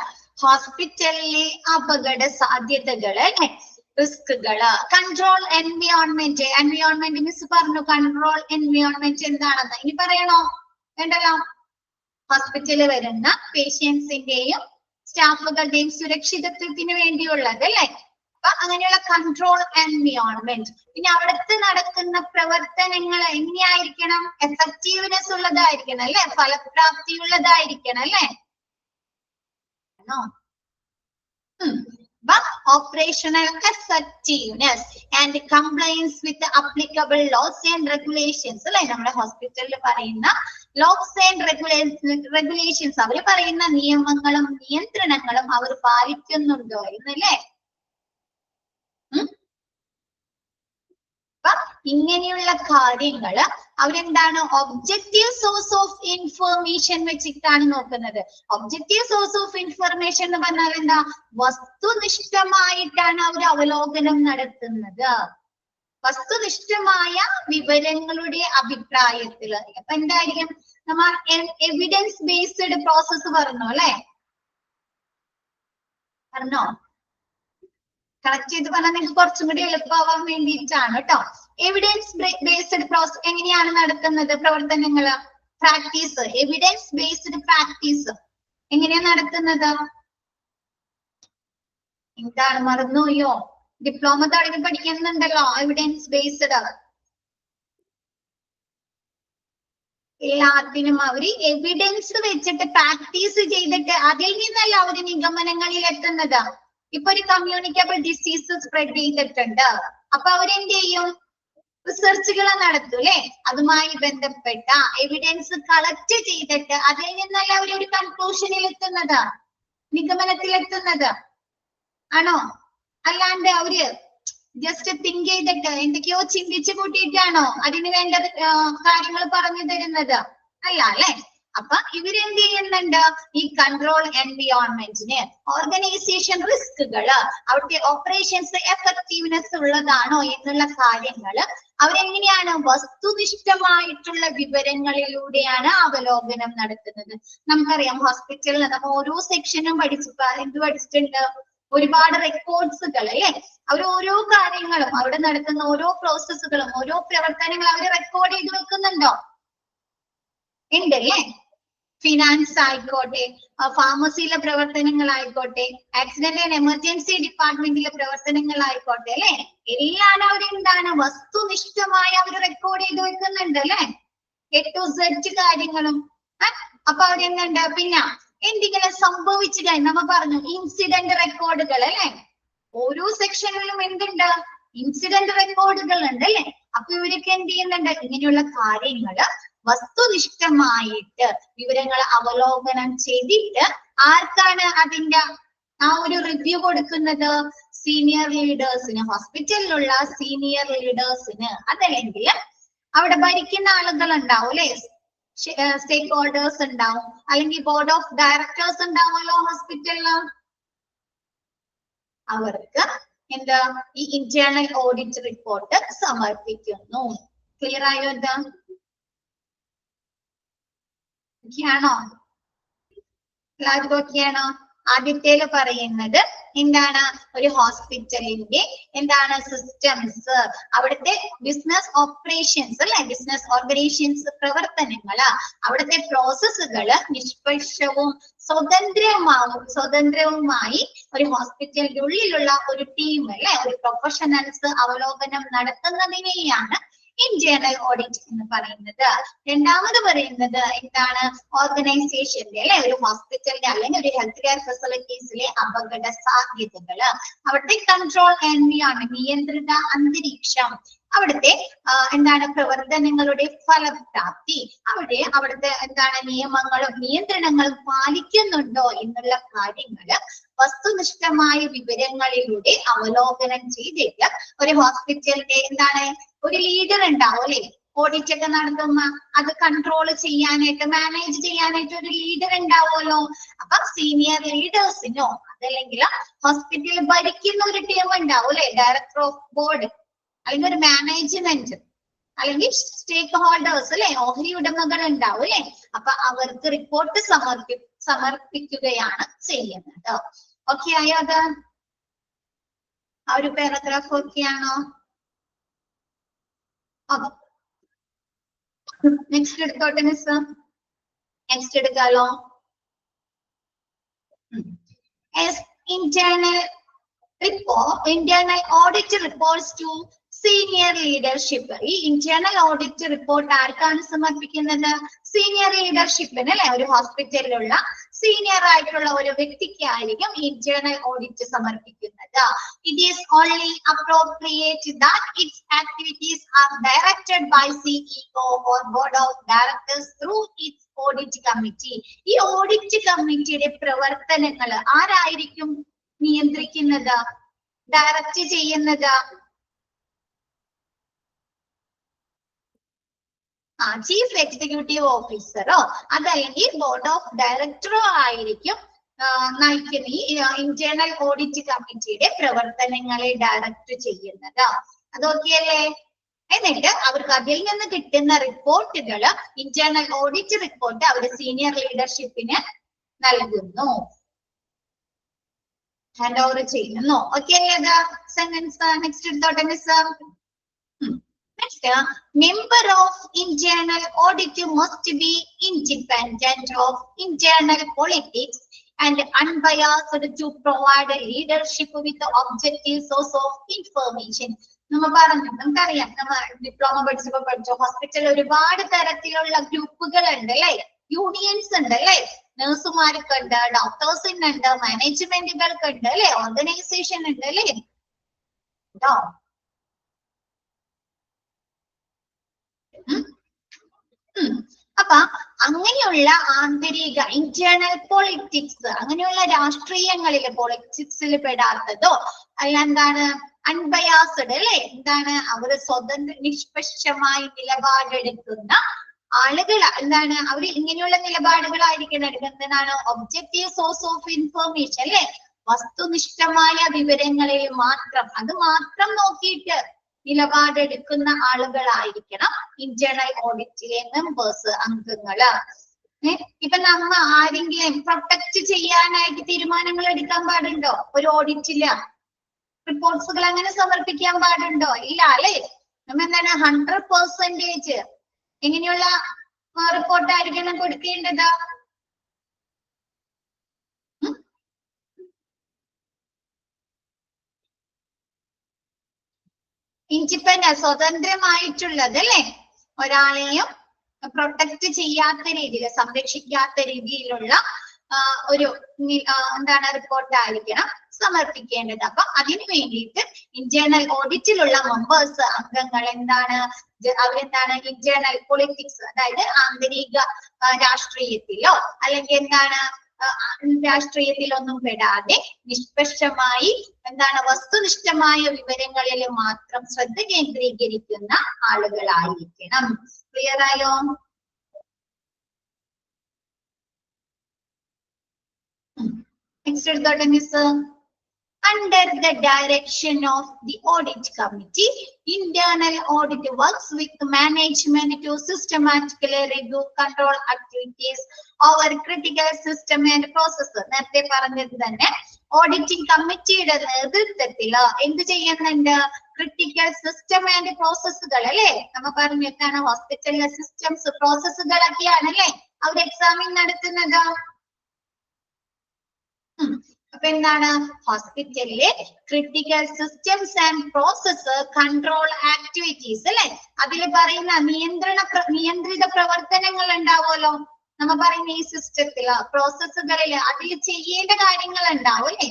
ഹോസ്പിറ്റലിലെ അപകട സാധ്യതകള് അല്ലെ, റിസ്കുകള്. കൺട്രോൾ എൻവയോൺമെന്റ്, എൻവയോൺമെന്റ് മിസ് പറഞ്ഞു. കൺട്രോൾ എൻവയോൺമെന്റ് എന്താണെന്ന് ഇനി പറയണോ? വേണ്ടല്ലോ. ഹോസ്പിറ്റലിൽ വരുന്ന പേഷ്യൻസിന്റെയും സ്റ്റാഫുകളുടെയും സുരക്ഷിതത്വത്തിന് വേണ്ടിയുള്ളത് അല്ലെ. അപ്പൊ അങ്ങനെയുള്ള കൺട്രോൾ എൻവയോൺമെന്റ്. പിന്നെ അവിടുത്തെ നടക്കുന്ന പ്രവർത്തനങ്ങൾ എങ്ങനെയായിരിക്കണം? എഫക്റ്റീവ്നെസ് ഉള്ളതായിരിക്കണം അല്ലെ, ഫലപ്രാപ്തി ഉള്ളതായിരിക്കണം അല്ലെ. Operational effectiveness and compliance with the applicable laws and regulations അല്ലെ. നമ്മുടെ ഹോസ്പിറ്റലിൽ പറയുന്ന laws and regulations, അവർ പറയുന്ന നിയമങ്ങളും നിയന്ത്രണങ്ങളും അവർ പാലിക്കുന്നുണ്ടോ എന്നല്ലേ. അപ്പൊ ഇങ്ങനെയുള്ള കാര്യങ്ങള് അവരെന്താണ് ഒബ്ജക്റ്റീവ് സോഴ്സ് ഓഫ് ഇൻഫർമേഷൻ വെച്ചിട്ടാണ് നോക്കുന്നത്. ഒബ്ജക്റ്റീവ് സോഴ്സ് ഓഫ് ഇൻഫർമേഷൻ എന്ന് പറഞ്ഞാൽ എന്താ, വസ്തുനിഷ്ഠമായിട്ടാണ് അവർ അവലോകനം നടത്തുന്നത്. വസ്തുനിഷ്ഠമായ വിവരങ്ങളുടെ അഭിപ്രായത്തില്. അപ്പൊ എന്തായിരിക്കും, നമ്മൾ എവിഡൻസ് ബേസ്ഡ് പ്രോസസ് പറഞ്ഞു അല്ലെ, പറഞ്ഞോ? കണക്ട് ചെയ്ത് പറഞ്ഞാൽ നിങ്ങൾക്ക് കുറച്ചും കൂടി എളുപ്പമാവാൻ വേണ്ടിയിട്ടാണ് കേട്ടോ. എവിഡൻസ് ബേസ്ഡ് പ്രോസസ് എങ്ങനെയാണ് നടത്തുന്നത് പ്രവർത്തനങ്ങള്, പ്രാക്ടീസ്, എവിഡൻസ് ബേസ്ഡ് പ്രാക്ടീസ് എങ്ങനെയാ നടത്തുന്നത്? എന്താണ്, മറന്നുപോയോ? ഡിപ്ലോമ തുടങ്ങി പഠിക്കുന്നുണ്ടല്ലോ എവിഡൻസ് ബേസ്ഡ്. എല്ലാത്തിനും അവര് എവിഡൻസ് വെച്ചിട്ട് പ്രാക്ടീസ് ചെയ്തിട്ട് അതിൽ നിന്നല്ല അവര് നിഗമനങ്ങളിൽ എത്തുന്നത്. ഇപ്പൊ ഒരു കമ്മ്യൂണിക്കബിൾ ഡിസീസ് സ്പ്രെഡ് ചെയ്തിട്ടുണ്ട്, അപ്പൊ അവരെന്ത് ചെയ്യും, റിസർച്ചുകൾ നടത്തും അല്ലെ, അതുമായി ബന്ധപ്പെട്ട എവിഡൻസ് കളക്ട് ചെയ്തിട്ട് അതിൽ നിന്നല്ല അവരൊരു കൺക്ലൂഷനിൽ എത്തുന്നത്, നിഗമനത്തിൽ എത്തുന്നത് ആണോ? അല്ലാണ്ട് അവര് ജസ്റ്റ് തിങ്ക് ചെയ്തിട്ട് എന്തൊക്കെയോ ചിന്തിച്ചു കൂട്ടിയിട്ടാണോ അതിന് വേണ്ട കാര്യങ്ങൾ പറഞ്ഞു തരുന്നത്? അല്ല അല്ലെ. അപ്പൊ ഇവരെന്ത് ചെയ്യുന്നുണ്ട്, ഈ കൺട്രോൾ എൻവിയോൺമെന്റിന് ഓർഗനൈസേഷൻ റിസ്കുകള്, അവിടുത്തെ ഓപ്പറേഷൻസ് എഫക്റ്റീവ്നെസ് ഉള്ളതാണോ എന്നുള്ള കാര്യങ്ങള് അവരെങ്ങനെയാണ് വസ്തുനിഷ്ഠമായിട്ടുള്ള വിവരങ്ങളിലൂടെയാണ് അവലോകനം നടത്തുന്നത്. നമുക്കറിയാം ഹോസ്പിറ്റലിൽ നമ്മൾ ഓരോ സെക്ഷനും പഠിച്ചിട്ടുണ്ട്, ഒരുപാട് റെക്കോർഡ്സുകൾ അല്ലെ, അവർ ഓരോ കാര്യങ്ങളും അവിടെ നടത്തുന്ന ഓരോ പ്രോസസ്സുകളും ഓരോ പ്രവർത്തനങ്ങളും അവർ റെക്കോർഡ് ചെയ്ത് വെക്കുന്നുണ്ടോ? ഉണ്ട് അല്ലേ. ഫിനാൻസ് ആയിക്കോട്ടെ, ഫാർമസിയിലെ പ്രവർത്തനങ്ങളായിക്കോട്ടെ, ആക്സിഡന്റ് ആൻഡ് എമർജൻസി ഡിപ്പാർട്ട്മെന്റിലെ പ്രവർത്തനങ്ങളായിക്കോട്ടെ അല്ലെ, എല്ലാം അവരെന്താണ് വസ്തുനിഷ്ഠമായി അവർ റെക്കോർഡ് ചെയ്ത് വെക്കുന്നുണ്ട് അല്ലെ, A to Z കാര്യങ്ങളും. അപ്പൊ അവരെന്തുണ്ട്, പിന്നെ എന്തെങ്കിലും സംഭവിച്ചു കഴിഞ്ഞാൽ നമ്മ പറഞ്ഞു ഇൻസിഡന്റ് റെക്കോർഡുകൾ അല്ലെ, ഓരോ സെക്ഷനിലും എന്തുണ്ട്, ഇൻസിഡന്റ് റെക്കോർഡുകൾ ഉണ്ട് അല്ലെ. അപ്പൊ ഇവരൊക്കെ എന്ത് ചെയ്യുന്നുണ്ട്, ഇങ്ങനെയുള്ള കാര്യങ്ങള് വസ്തുനിഷ്ഠമായിട്ട് വിവരങ്ങൾ അവലോകനം ചെയ്തിട്ട് ആർക്കാണ് അതിന്റെ ആ ഒരു റിവ്യൂ കൊടുക്കുന്നത്? സീനിയർ ലീഡേഴ്സിന്, ഹോസ്പിറ്റലിലുള്ള സീനിയർ ലീഡേഴ്സിന്, അതല്ലെങ്കിൽ അവിടെ ഭരിക്കുന്ന ആളുകൾ ഉണ്ടാവും അല്ലെ, സ്റ്റേക്ക് ഹോൾഡേഴ്സ് ഉണ്ടാവും, അല്ലെങ്കിൽ ബോർഡ് ഓഫ് ഡയറക്ടേഴ്സ് ഉണ്ടാവുമല്ലോ ഹോസ്പിറ്റലില്. അവർക്ക് എന്താ ഈ ഇന്റേണൽ ഓഡിറ്റ് റിപ്പോർട്ട് സമർപ്പിക്കുന്നു. ക്ലിയർ ആയോ? എന്താ ാണോ? എല്ലാവർക്കും ഓക്കെയാണോ? ആദ്യത്തേല് പറയുന്നത് എന്താണ്, ഒരു ഹോസ്പിറ്റലിന്റെ എന്താണ് സിസ്റ്റംസ്, അവിടുത്തെ ബിസിനസ് ഓപ്പറേഷൻസ് അല്ലെ, ബിസിനസ് ഓർഗനൈസേഷൻസ് പ്രവർത്തനങ്ങള്, അവിടുത്തെ പ്രോസസ്സുകള് നിഷ്പക്ഷവും സ്വതന്ത്രവുമായി ഒരു ഹോസ്പിറ്റലിന്റെ ഉള്ളിലുള്ള ഒരു ടീം അല്ലെ, ഒരു പ്രൊഫഷണൽസ് അവലോകനം നടത്തുന്നതിനെയാണ് ഇന്റേണൽ ഓഡിറ്റ് എന്ന് പറയുന്നത്. രണ്ടാമത് പറയുന്നത് എന്താണ്, ഓർഗനൈസേഷന്റെ അല്ലെ, ഒരു ഹോസ്പിറ്റലിന്റെ അല്ലെങ്കിൽ ഒരു ഹെൽത്ത് കെയർ ഫെസിലിറ്റീസിലെ അപകട സാധ്യതകള്, അവിടുത്തെ കൺട്രോൾ എൻവിയോൺമെന്റ് നിയന്ത്രിത അന്തരീക്ഷം, അവിടുത്തെ എന്താണ് പ്രവർത്തനങ്ങളുടെ ഫലപ്രാപ്തി, അവിടുത്തെ എന്താണ് നിയമങ്ങളും നിയന്ത്രണങ്ങളും പാലിക്കുന്നുണ്ടോ എന്നുള്ള കാര്യങ്ങള് വസ്തുനിഷ്ഠമായ വിവരങ്ങളിലൂടെ അവലോകനം ചെയ്തിട്ട് ഒരു ഹോസ്പിറ്റലിന്റെ എന്താണ് ഒരു ലീഡർ ഉണ്ടാവും അല്ലെ, ഓഡിറ്റ് ഒക്കെ നടത്തുമ്പോ അത് കൺട്രോൾ ചെയ്യാനായിട്ട് മാനേജ് ചെയ്യാനായിട്ട് ഒരു ലീഡർ ഉണ്ടാവുമല്ലോ. അപ്പൊ സീനിയർ ലീഡേഴ്സിനോ അതല്ലെങ്കിൽ ഹോസ്പിറ്റലിൽ ഭരിക്കുന്ന ഒരു ടീം ഉണ്ടാവും അല്ലെ, ഡയറക്ടർ ഓഫ് ബോർഡ് അല്ലെങ്കിൽ ഒരു മാനേജ്മെന്റ് അല്ലെങ്കിൽ സ്റ്റേക്ക് ഹോൾഡേഴ്സ് അല്ലെ, ഓഹരി ഉടമകൾ ഉണ്ടാവും അല്ലെ. അപ്പൊ അവർക്ക് റിപ്പോർട്ട് സമർപ്പിക്കുകയാണ് ചെയ്യുന്നത്. ഓക്കെ ആയോ? അത് ആ ഒരു പാരഗ്രാഫ് ഓക്കെ ആണോ? നെക്സ്റ്റ് എടുത്തോട്ടെ മിസ്, നെക്സ്റ്റ് എടുക്കാലോ. internal audit reports to senior leadership. ഈ ഇന്റേണൽ ഓഡിറ്റ് റിപ്പോർട്ട് ആർക്കാണ് സമർപ്പിക്കുന്നത്? സീനിയർ ലീഡർഷിപ്പിന് അല്ലെ, ഒരു ഹോസ്പിറ്റലിലുള്ള സീനിയർ ആയിട്ടുള്ള ഒരു വ്യക്തിക്കായിരിക്കും ഇന്റേണൽ ഓഡിറ്റ് സമർപ്പിക്കുന്നത്. It is only appropriate that its activities are directed by CEO or board of directors through its audit committee. ഈ audit കമ്മിറ്റിയുടെ പ്രവർത്തനങ്ങൾ ആരായിരിക്കും നിയന്ത്രിക്കുന്നത്, ഡയറക്റ്റ് ചെയ്യുന്നത്? ചീഫ് എക്സിക്യൂട്ടീവ് ഓഫീസറോ അതല്ലെങ്കിൽ ബോർഡ് ഓഫ് ഡയറക്ടറോ ആയിരിക്കും നയിക്കുന്ന ഈ ഇന്റേണൽ ഓഡിറ്റ് കമ്മിറ്റിയുടെ പ്രവർത്തനങ്ങളെ ഡയറക്റ്റ് ചെയ്യുന്നത്. അതൊക്കെയല്ലേ? എന്നിട്ട് അവർക്ക് അതിൽ നിന്ന് കിട്ടുന്ന റിപ്പോർട്ടുകൾ, ഇന്റേണൽ ഓഡിറ്റ് റിപ്പോർട്ട് അവര് സീനിയർ ലീഡർഷിപ്പിന് നൽകുന്നു, ഹാൻഡ് ഓവർ ചെയ്യുന്നു. ഓക്കെ അല്ലേ? സെന്റൻസ് നെക്സ്റ്റ് എടുത്തോട്ടെ miss. Next, member of internal audit must be independent of internal politics and unbiased to provide leadership with the objective source of information. നമുക്കറിയാം, നമ്മൾ diploma പഠിച്ചു ഹോസ്പിറ്റലിൽ ഒരുപാട് തരത്തിലുള്ള ഗ്രൂപ്പുകൾ ഉണ്ട് അല്ലെ, യൂണിയൻസ് ഉണ്ട് അല്ലെ, നഴ്സുമാർക്ക് ഉണ്ട്, ഡോക്ടേഴ്സിനുണ്ട്, മാനേജ്മെന്റുകൾക്ക് ഉണ്ട് അല്ലെ, ഓർഗനൈസേഷൻ ഉണ്ട് അല്ലെ. അപ്പൊ അങ്ങനെയുള്ള ആന്തരിക ഇന്റേണൽ പൊളിറ്റിക്സ്, അങ്ങനെയുള്ള രാഷ്ട്രീയങ്ങളിൽ പൊളിറ്റിക്സിൽ പെടാത്തതോ അല്ല എന്താണ് അൺബയാസ്ഡ് അല്ലെ, എന്താണ് അവർ സ്വതന്ത്ര നിഷ്പക്ഷമായി നിലപാടെടുക്കുന്ന ആളുകൾ, എന്താണ് അവർ ഇങ്ങനെയുള്ള നിലപാടുകളായിരിക്കണം എടുക്കുന്നതാണ് ഒബ്ജക്റ്റീവ് സോഴ്സ് ഓഫ് ഇൻഫർമേഷൻ അല്ലെ, വസ്തുനിഷ്ഠമായ വിവരങ്ങളിൽ മാത്രം, അത് മാത്രം നോക്കിയിട്ട് നിലപാടെടുക്കുന്ന ആളുകളായിരിക്കണം ഇന്റേണൽ ഓഡിറ്റിലെ മെമ്പേഴ്സ്, അംഗങ്ങള്. ഇപ്പൊ നമ്മ ആരെങ്കിലും പ്രൊട്ടക്ട് ചെയ്യാനായിട്ട് തീരുമാനങ്ങൾ എടുക്കാൻ പാടുണ്ടോ? ഒരു ഓഡിറ്റില് റിപ്പോർട്ട്സുകൾ അങ്ങനെ സമർപ്പിക്കാൻ പാടുണ്ടോ? ഇല്ല അല്ലെ. നമ്മ എന്താണ് 100% എങ്ങനെയുള്ള റിപ്പോർട്ടായിരിക്കണം കൊടുക്കേണ്ടത്? ഇൻഡിപെൻഡന്റ്, സ്വതന്ത്രമായിട്ടുള്ളത് അല്ലെ, ഒരാളെയും പ്രൊട്ടക്ട് ചെയ്യാത്ത രീതിയിൽ, സംരക്ഷിക്കാത്ത രീതിയിലുള്ള ഒരു എന്താണ് റിപ്പോർട്ടായിരിക്കണം സമർപ്പിക്കേണ്ടത്. അപ്പൊ അതിനു വേണ്ടിയിട്ട് ഇന്റേണൽ ഓഡിറ്റിലുള്ള മെമ്പേഴ്സ്, അംഗങ്ങൾ എന്താണ്, അവരെന്താണ് ഇന്റേണൽ പൊളിറ്റിക്സ്, അതായത് ആന്തരിക രാഷ്ട്രീയത്തിലോ അല്ലെങ്കിൽ എന്താണ് രാഷ്ട്രീയത്തിലൊന്നും പെടാതെ നിഷ്പക്ഷമായി എന്താണ് വസ്തുനിഷ്ഠമായ വിവരങ്ങളിൽ മാത്രം ശ്രദ്ധ കേന്ദ്രീകരിക്കുന്ന ആളുകളായിരിക്കണം. ക്ലിയർ ആയോ? നെക്സ്റ്റ് എടുത്തോട്ടെ miss. Under the direction of the audit committee, internal audit works with management to systematically review control activities over critical system and processes. നേരത്തെ പറഞ്ഞത് തന്നെ ഓഡിറ്റിംഗ് കമ്മിറ്റിയുടെ നേതൃത്വത്തിൽ എന്ത് ചെയ്യുന്നുണ്ട്? ക്രിട്ടിക്കൽ സിസ്റ്റം ആൻഡ് പ്രോസസ്സുകൾ അല്ലെ, നമ്മ പറഞ്ഞിട്ടാണ് ഹോസ്പിറ്റലിലെ സിസ്റ്റംസ് പ്രോസസ്സുകളൊക്കെയാണ് അല്ലെ അവർ എക്സാമിൻ നടത്തുന്നത്. അപ്പൊ എന്താണ് ഹോസ്പിറ്റലിലെ critical systems and process control activities അല്ലെ, അതിൽ പറയുന്ന നിയന്ത്രിത പ്രവർത്തനങ്ങൾ ഉണ്ടാവുമല്ലോ. നമ്മ പറയുന്ന ഈ സിസ്റ്റത്തില് പ്രോസസ്സുകളില് അതിൽ ചെയ്യേണ്ട കാര്യങ്ങൾ ഉണ്ടാവും അല്ലെ,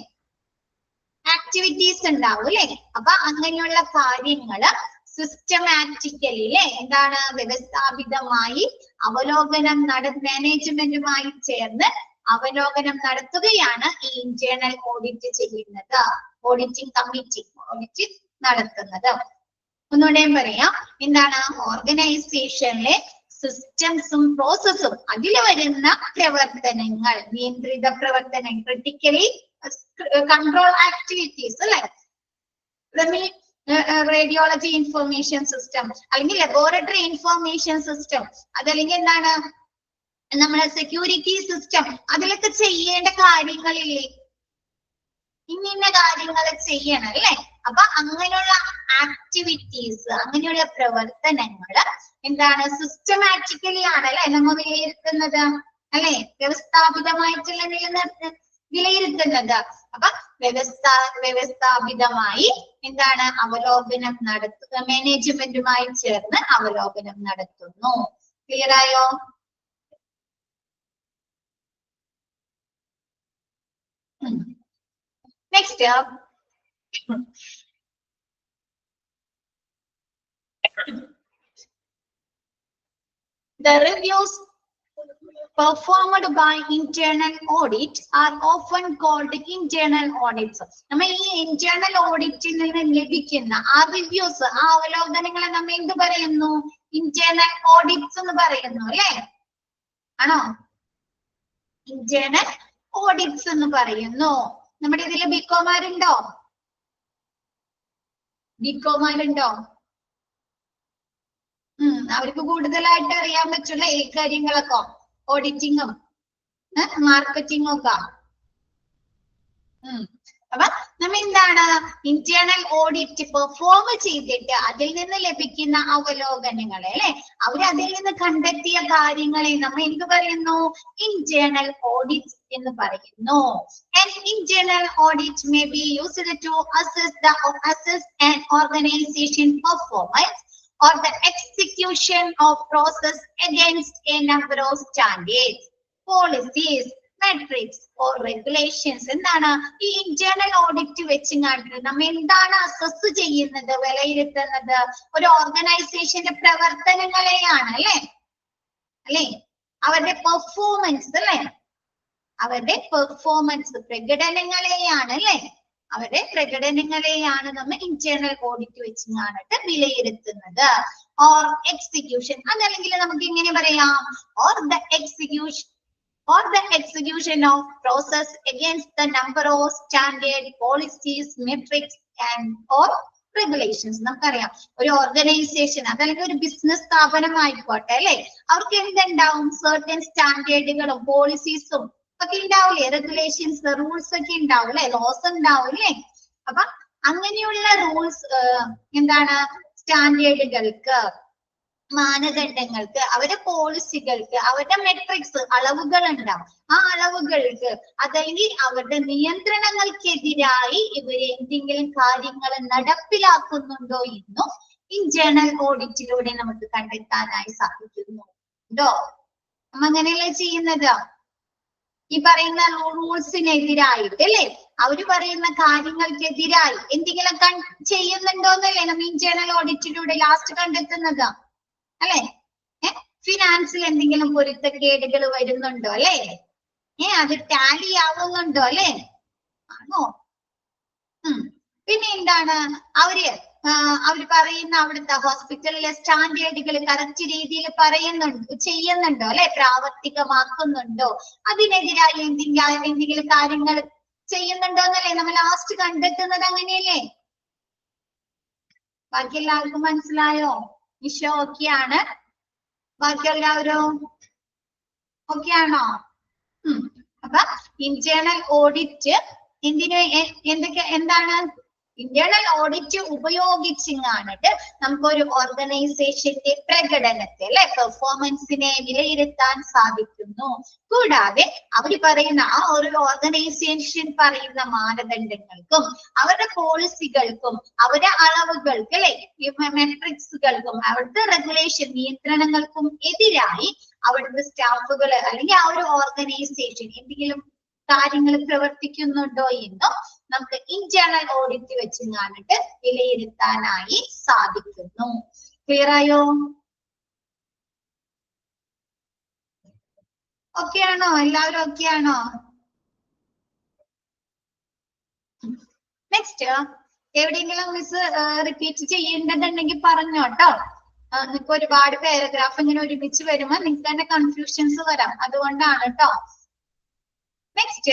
ആക്ടിവിറ്റീസ് ഉണ്ടാവും അല്ലെ. അപ്പൊ അങ്ങനെയുള്ള കാര്യങ്ങള് സിസ്റ്റമാറ്റിക്കലി എന്താണ് വ്യവസ്ഥാപിതമായി അവലോകനം മാനേജ്മെന്റുമായി ചേർന്ന് അവലോകനം നടത്തുകയാണ് ഈ ഇന്റേണൽ ഓഡിറ്റ് ചെയ്യുന്നത്, ഓഡിറ്റിംഗ് കമ്മിറ്റി ഓഡിറ്റ് നടത്തുന്നത്. ഒന്നുകൂടെയും പറയാം, എന്താണ് ഓർഗനൈസേഷനിലെ സിസ്റ്റംസും പ്രോസസ്സും അതിൽ വരുന്ന പ്രവർത്തനങ്ങൾ, നിയന്ത്രിത പ്രവർത്തനം, ക്രിട്ടിക്കലി കൺട്രോൾ ആക്ടിവിറ്റീസ് അല്ലെ, റേഡിയോളജി ഇൻഫർമേഷൻ സിസ്റ്റം അല്ലെങ്കിൽ ലബോറട്ടറി ഇൻഫർമേഷൻ സിസ്റ്റം, അതല്ലെങ്കിൽ എന്താണ് നമ്മുടെ സെക്യൂരിറ്റി സിസ്റ്റം, അതിലൊക്കെ ചെയ്യേണ്ട കാര്യങ്ങളില്ലേ, ഇന്ന കാര്യങ്ങൾ ചെയ്യണം അല്ലെ. അപ്പൊ അങ്ങനെയുള്ള ആക്ടിവിറ്റീസ്, അങ്ങനെയുള്ള പ്രവർത്തനങ്ങള് എന്താണ് സിസ്റ്റമാറ്റിക്കലി ആണ് അല്ലെ നമ്മ വിലയിരുത്തുന്നത് അല്ലെ, വ്യവസ്ഥാപിതമായിട്ടുള്ള വിലയിരുത്തുന്നത്. അപ്പൊ വ്യവസ്ഥാപിതമായി എന്താണ് അവലോകനം നടത്തുക, മാനേജ്മെന്റുമായി ചേർന്ന് അവലോകനം നടത്തുന്നു. ക്ലിയർ ആയോ? Next up, the reviews performed by internal audit are often called internal audits. നമ്മ ഈ ഇന്റേണൽ ഓഡിറ്റിൽ നിന്ന് ലഭിക്കുന്ന ആ റിവ്യൂസ്, ആ അവലോകനങ്ങളെ നമ്മ എന്ത് പറയുന്നു? ഇന്റേണൽ ഓഡിറ്റ്സ് എന്ന് പറയുന്നു അല്ലെ? ആണോ? ഇന്റേണൽ ഓഡിറ്റ്സ് എന്ന് പറയുന്നു. നമ്മുടെ ഇതില് ബികോമാരുണ്ടോ? ബികോമാരുണ്ടോ? അവർക്ക് കൂടുതലായിട്ട് അറിയാൻ പറ്റുള്ള ഈ കാര്യങ്ങളൊക്കെ, ഓഡിറ്റിങ്ങും മാർക്കറ്റിംഗും ഒക്കെ. അപ്പൊ നമ്മ എന്താണ് ഇന്റേണൽ ഓഡിറ്റ് പെർഫോം ചെയ്തിട്ട് അതിൽ നിന്ന് ലഭിക്കുന്ന അവലോകനങ്ങളെ അല്ലെ, അവരതിൽ നിന്ന് കണ്ടെത്തിയ കാര്യങ്ങളെ നമ്മൾ എന്ത് പറയുന്നു? ഇന്റേണൽ ഓഡിറ്റ് എന്ന് പറയുന്നു. An internal audit may be used to assess an organization performance or the execution of process against a number of standards, policies, metrics or regulations. എന്താണ് ഈ ഇന്റേണൽ ഓഡിറ്റ് വെച്ചിങ്ങാണ്ട് നമ്മ എന്താണ് അസസ് ചെയ്യുന്നത്, വിലയിരുത്തുന്നത്? ഒരു ഓർഗനൈസേഷന്റെ പ്രവർത്തനങ്ങളെയാണ് അല്ലെ? അവരുടെ പെർഫോമൻസ് അല്ലെ, അവരുടെ പെർഫോമൻസ് പ്രകടനങ്ങളെയാണ് അല്ലെ, അവരുടെ പ്രകടനങ്ങളെയാണ് നമ്മൾ ഇന്റേണൽ ഓഡിറ്റ് വെച്ച് കാണിട്ട് വിലയിരുത്തുന്നത്. ഓർ എക്സിക്യൂഷൻ, അതല്ലെങ്കിൽ നമുക്ക് ഇങ്ങനെ പറയാം, or the execution of process against the number of standard policies, metrics and or regulations. നമുക്കറിയാം ഒരു ഓർഗനൈസേഷൻ അതല്ലെങ്കിൽ ഒരു ബിസിനസ് സ്ഥാപനമായിക്കോട്ടെ അല്ലെ, അവർക്ക് എന്തുണ്ടാവും? സർട്ടൻ സ്റ്റാൻഡേർഡുകളും പോളിസീസും ഒക്കെ ഉണ്ടാവില്ലേ, റെഗുലേഷൻസ് റൂൾസ് ഒക്കെ ഉണ്ടാവും അല്ലെ, ലോസ് ഉണ്ടാവും അല്ലെ. അപ്പൊ അങ്ങനെയുള്ള റൂൾസ് എന്താണ് സ്റ്റാൻഡേർഡുകൾക്ക്, മാനദണ്ഡങ്ങൾക്ക്, അവരുടെ പോളിസികൾക്ക്, അവരുടെ മെട്രിക്സ് അളവുകൾ ഉണ്ടാവും. ആ അളവുകൾക്ക് അതല്ലെങ്കിൽ അവരുടെ നിയന്ത്രണങ്ങൾക്കെതിരായി ഇവര് എന്തെങ്കിലും കാര്യങ്ങൾ നടപ്പിലാക്കുന്നുണ്ടോ എന്നും ഇന്റേണൽ ഓഡിറ്റിലൂടെ നമുക്ക് കണ്ടെത്താനായി സാധിക്കുന്നു. ണ്ടോ? നമ്മ അങ്ങനെയല്ലേ ചെയ്യുന്നത്? ഈ പറയുന്ന റൂൾസിനെതിരായിട്ട് അല്ലെ, അവര് പറയുന്ന കാര്യങ്ങൾക്കെതിരായി എന്തെങ്കിലും ചെയ്യുന്നുണ്ടോന്നല്ലേ നമ്മൾ ഇന്റേണൽ ഓഡിറ്റിലൂടെ ലാസ്റ്റ് കണ്ടെത്തുന്നത് അല്ലെ? ഫിനാൻസിൽ എന്തെങ്കിലും പൊരുത്തക്കേടുകൾ വരുന്നുണ്ടോ അല്ലെ? അത് ടാലി ആവുന്നുണ്ടോ അല്ലെ? ആണോ? പിന്നെ എന്താണ് അവര് പറയുന്ന അവിടുത്തെ ഹോസ്പിറ്റലിലെ സ്റ്റാൻഡേർഡുകൾ കറക്റ്റ് രീതിയിൽ ചെയ്യുന്നുണ്ടോ അല്ലെ, പ്രാവർത്തികമാക്കുന്നുണ്ടോ, അതിനെതിരായി എന്തെങ്കിലും കാര്യങ്ങൾ ചെയ്യുന്നുണ്ടോ എന്നല്ലേ നമ്മൾ ലാസ്റ്റ് കണ്ടെത്തുന്നത്. അങ്ങനെയല്ലേ? ബാക്കി എല്ലാവർക്കും മനസ്സിലായോ? വിഷയം ഓക്കെയാണ്? ബാക്കി എല്ലാവരും ഓക്കെയാണോ? അപ്പൊ ഇന്റേണൽ ഓഡിറ്റ് എന്താണ് ഇന്റേണൽ ഓഡിറ്റ് ഉപയോഗിച്ചിങ്ങാണിട്ട് നമുക്കൊരു ഓർഗനൈസേഷന്റെ പ്രകടനത്തെ അല്ലെ, പെർഫോമൻസിനെ വിലയിരുത്താൻ സാധിക്കുന്നു. കൂടാതെ അവര് പറയുന്ന ആ ഒരു ഓർഗനൈസേഷൻ പറയുന്ന മാനദണ്ഡങ്ങൾക്കും അവരുടെ പോളിസികൾക്കും അവരുടെ അളവുകൾക്ക് അല്ലെ, മെട്രിക്സുകൾക്കും അവിടുത്തെ റെഗുലേഷൻ നിയന്ത്രണങ്ങൾക്കും എതിരായി അവിടുത്തെ സ്റ്റാഫുകൾ അല്ലെങ്കിൽ ആ ഒരു ഓർഗനൈസേഷൻ എന്തെങ്കിലും കാര്യങ്ങൾ പ്രവർത്തിക്കുന്നുണ്ടോ എന്നും നമുക്ക് ഇന്റേണൽ ഓഡിറ്റ് വെച്ച് കാണിട്ട് വിലയിരുത്താനായി സാധിക്കുന്നു. ക്ലിയർ ആയോ? ഓക്കെ ആണോ? എല്ലാവരും ഓക്കെ ആണോ? നെക്സ്റ്റ് എവിടെയെങ്കിലും മിസ് റിപ്പീറ്റ് ചെയ്യേണ്ടതുണ്ടെങ്കിൽ പറഞ്ഞോട്ടോ. നിങ്ങൾക്ക് ഒരുപാട് പാരഗ്രാഫ് ഇങ്ങനെ ഒരുമിച്ച് വരുമ്പോൾ നിങ്ങൾക്ക് തന്നെ കൺഫ്യൂഷൻസ് വരാം, അതുകൊണ്ടാണ് കേട്ടോ. Next,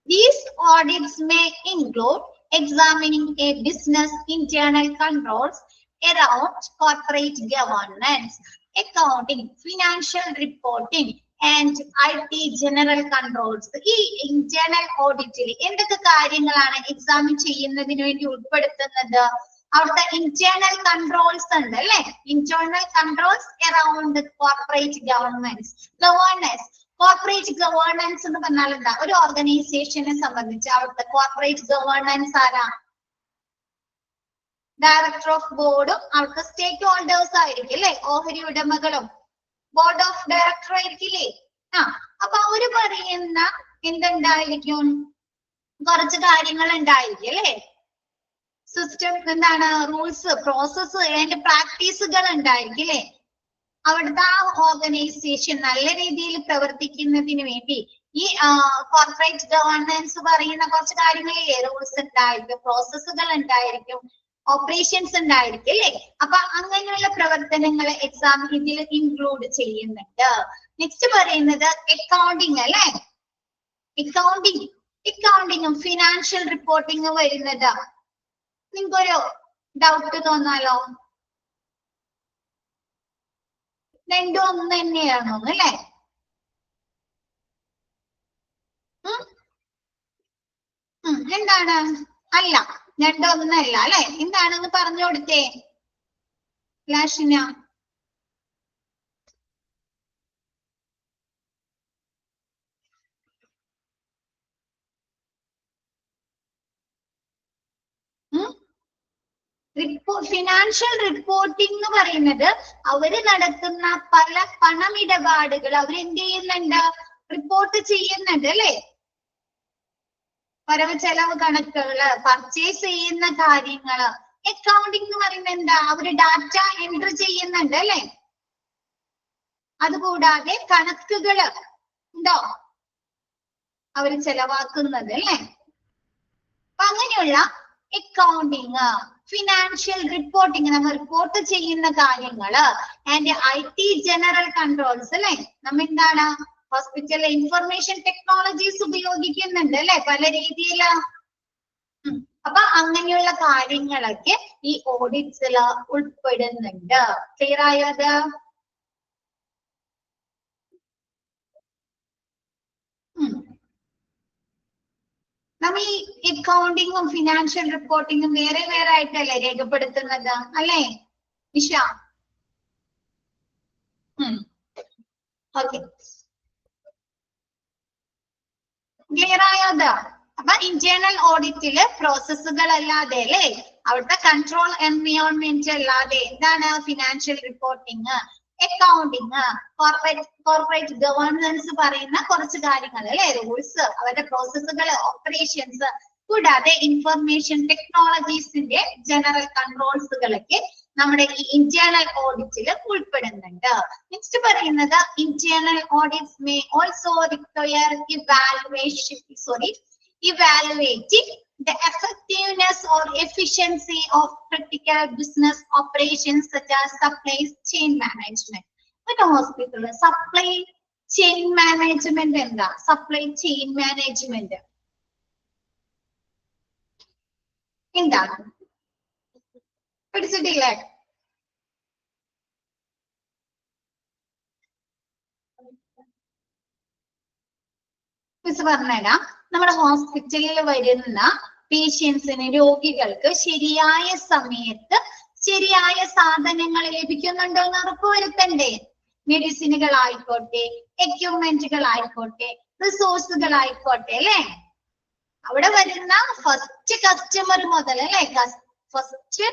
these audits may include examining a business internal controls around corporate governance, accounting, financial reporting, and IT general controls. ഈ internal auditൽ എന്തൊക്കെ കാര്യങ്ങളാണ് എക്സാമിൻ ചെയ്യുന്നതിന് വേണ്ടി ഉൾപ്പെടുത്തുന്നത്? അവിടുത്തെ ഇന്റേണൽ കൺട്രോൾസ് ഉണ്ട് അല്ലെ, internal controls around corporate government governance. Corporate governance എന്ന് പറഞ്ഞാൽ എന്താ? ഒരു ഓർഗനൈസേഷനെ സംബന്ധിച്ച് അവിടുത്തെ കോർപ്പറേറ്റ് ഗവേണൻസ് ആരാ? ഡയറക്ടർ ഓഫ് ബോർഡും അവിടുത്തെ സ്റ്റേക്ക് ഹോൾഡേഴ്സ് ആയിരിക്കും അല്ലെ, ഓഹരി ഉടമകളും ബോർഡ് ഓഫ് ഡയറക്ടർ ആയിരിക്കില്ലേ? അപ്പൊ അവര് പറയുന്ന എന്തുണ്ടായിരിക്കും? കുറച്ച് കാര്യങ്ങൾ ഉണ്ടായിരിക്കും അല്ലെ, സിസ്റ്റം എന്താണ്, റൂൾസ്, പ്രോസസ് ആൻഡ് പ്രാക്ടീസുകൾ ഉണ്ടായിരിക്കും അല്ലെ. അവിടുത്തെ ആ ഓർഗനൈസേഷൻ നല്ല രീതിയിൽ പ്രവർത്തിക്കുന്നതിന് വേണ്ടി ഈ കോർപ്പറേറ്റ് ഗവേണൻസ് പറയുന്ന കുറച്ച് കാര്യങ്ങളില്ലേ, റൂൾസ് ഉണ്ടായിരിക്കും, പ്രോസസ്സുകൾ ഉണ്ടായിരിക്കും, ഓപ്പറേഷൻസ് ഉണ്ടായിരിക്കും അല്ലെ. അപ്പൊ അങ്ങനെയുള്ള പ്രവർത്തനങ്ങൾ എക്സാം ഇതിൽ ഇൻക്ലൂഡ് ചെയ്യുന്നുണ്ട്. നെക്സ്റ്റ് പറയുന്നത് അക്കൗണ്ടിങ് അല്ലെ. അക്കൗണ്ടിങ്ങും ഫിനാൻഷ്യൽ റിപ്പോർട്ടിങ്ങും വരുന്നത് നിങ്ങൾക്കൊരു ഡൗട്ട് തോന്നാലോ? രണ്ടും ഒന്ന് തന്നെയാണോ അല്ലെ? എന്താണ്? അല്ല, രണ്ടും ഒന്നല്ല അല്ലെ. എന്താണെന്ന് പറഞ്ഞു കൊടുത്തേ ലാഷിന. ഫിനാൻഷ്യൽ റിപ്പോർട്ടിംഗ് എന്ന് പറയുന്നത് അവര് നടത്തുന്ന പല പണമിടപാടുകൾ അവരെന്ത് ചെയ്യുന്നുണ്ട്? റിപ്പോർട്ട് ചെയ്യുന്നുണ്ട് അല്ലെ. വരവ് ചെലവ് കണക്കുകള്, പർച്ചേസ് ചെയ്യുന്ന കാര്യങ്ങള്. അക്കൗണ്ടിംഗ് എന്ന് പറയുന്നത് എന്താ? അവര് ഡാറ്റ എൻട്രി ചെയ്യുന്നുണ്ട് അല്ലെ. അതുകൂടാതെ കണക്കുകള് ഉണ്ടോ അവര് ചെലവാക്കുന്നത് അല്ലെ. അപ്പൊ അങ്ങനെയുള്ള അക്കൗണ്ടിങ്, ഫിനാൻഷ്യൽ റിപ്പോർട്ടിങ്, നമ്മൾ റിപ്പോർട്ട് ചെയ്യുന്ന കാര്യങ്ങള്, ആൻഡ് IT ജനറൽ കൺട്രോൾസ് അല്ലെ. നമ്മ എന്താണ് ഹോസ്പിറ്റലിലെ ഇൻഫർമേഷൻ ടെക്നോളജീസ് ഉപയോഗിക്കുന്നുണ്ട് അല്ലെ പല രീതിയില്. അപ്പൊ അങ്ങനെയുള്ള കാര്യങ്ങളൊക്കെ ഈ ഓഡിറ്റ്സിൽ ഉൾപ്പെടുന്നുണ്ട്. ക്ലിയർ ആയത്? നമ്മ ഈ അക്കൗണ്ടിങ്ങും ഫിനാൻഷ്യൽ റിപ്പോർട്ടിങ്ങും വേറെ വേറെ ആയിട്ടല്ലേ രേഖപ്പെടുത്തുന്നത് അല്ലേ നിഷ? ഓക്കെ, ക്ലിയർ ആയത്? അപ്പൊ ഇന്റേണൽ ഓഡിറ്റില് പ്രോസസ്സുകൾ അല്ലാതെ അല്ലെ, അവിടുത്തെ കൺട്രോൾ എൻവയോൺമെന്റ് അല്ലാതെ എന്താണ് financial reporting, accounting, corporate governance പറയുന്ന കുറച്ച് കാര്യങ്ങൾ അല്ലെ, റൂൾസ്, അവരുടെ പ്രോസസ്സുകൾ, ഓപ്പറേഷൻസ്, കൂടാതെ ഇൻഫർമേഷൻ ടെക്നോളജീസിന്റെ ജനറൽ കൺട്രോൾസുകളൊക്കെ നമ്മുടെ ഈ ഇന്റേണൽ ഓഡിറ്റിൽ ഉൾപ്പെടുന്നുണ്ട്. നെക്സ്റ്റ് പറയുന്നത് internal audits may also require evaluating the effectiveness or efficiency of critical business operations such as supply chain management. But hospital supply chain management എന്താ? supply chain management എന്താണ്? പഠിച്ചിട്ടില്ലേ? Miss പറഞ്ഞുതരാം. നമ്മുടെ ഹോസ്പിറ്റലിൽ വരുന്ന പേഷ്യൻസിന്, രോഗികൾക്ക് ശരിയായ സമയത്ത് ശരിയായ സാധനങ്ങൾ ലഭിക്കുന്നുണ്ടോ എന്ന് ഉറപ്പുവരുത്തണ്ടേ? മെഡിസിനുകൾ ആയിക്കോട്ടെ, എക്യുപ്മെന്റുകൾ ആയിക്കോട്ടെ, റിസോഴ്സുകൾ ആയിക്കോട്ടെ അല്ലെ. അവിടെ വരുന്ന ഫസ്റ്റ് കസ്റ്റമർ മുതൽ അല്ലെ, ഫസ്റ്റ്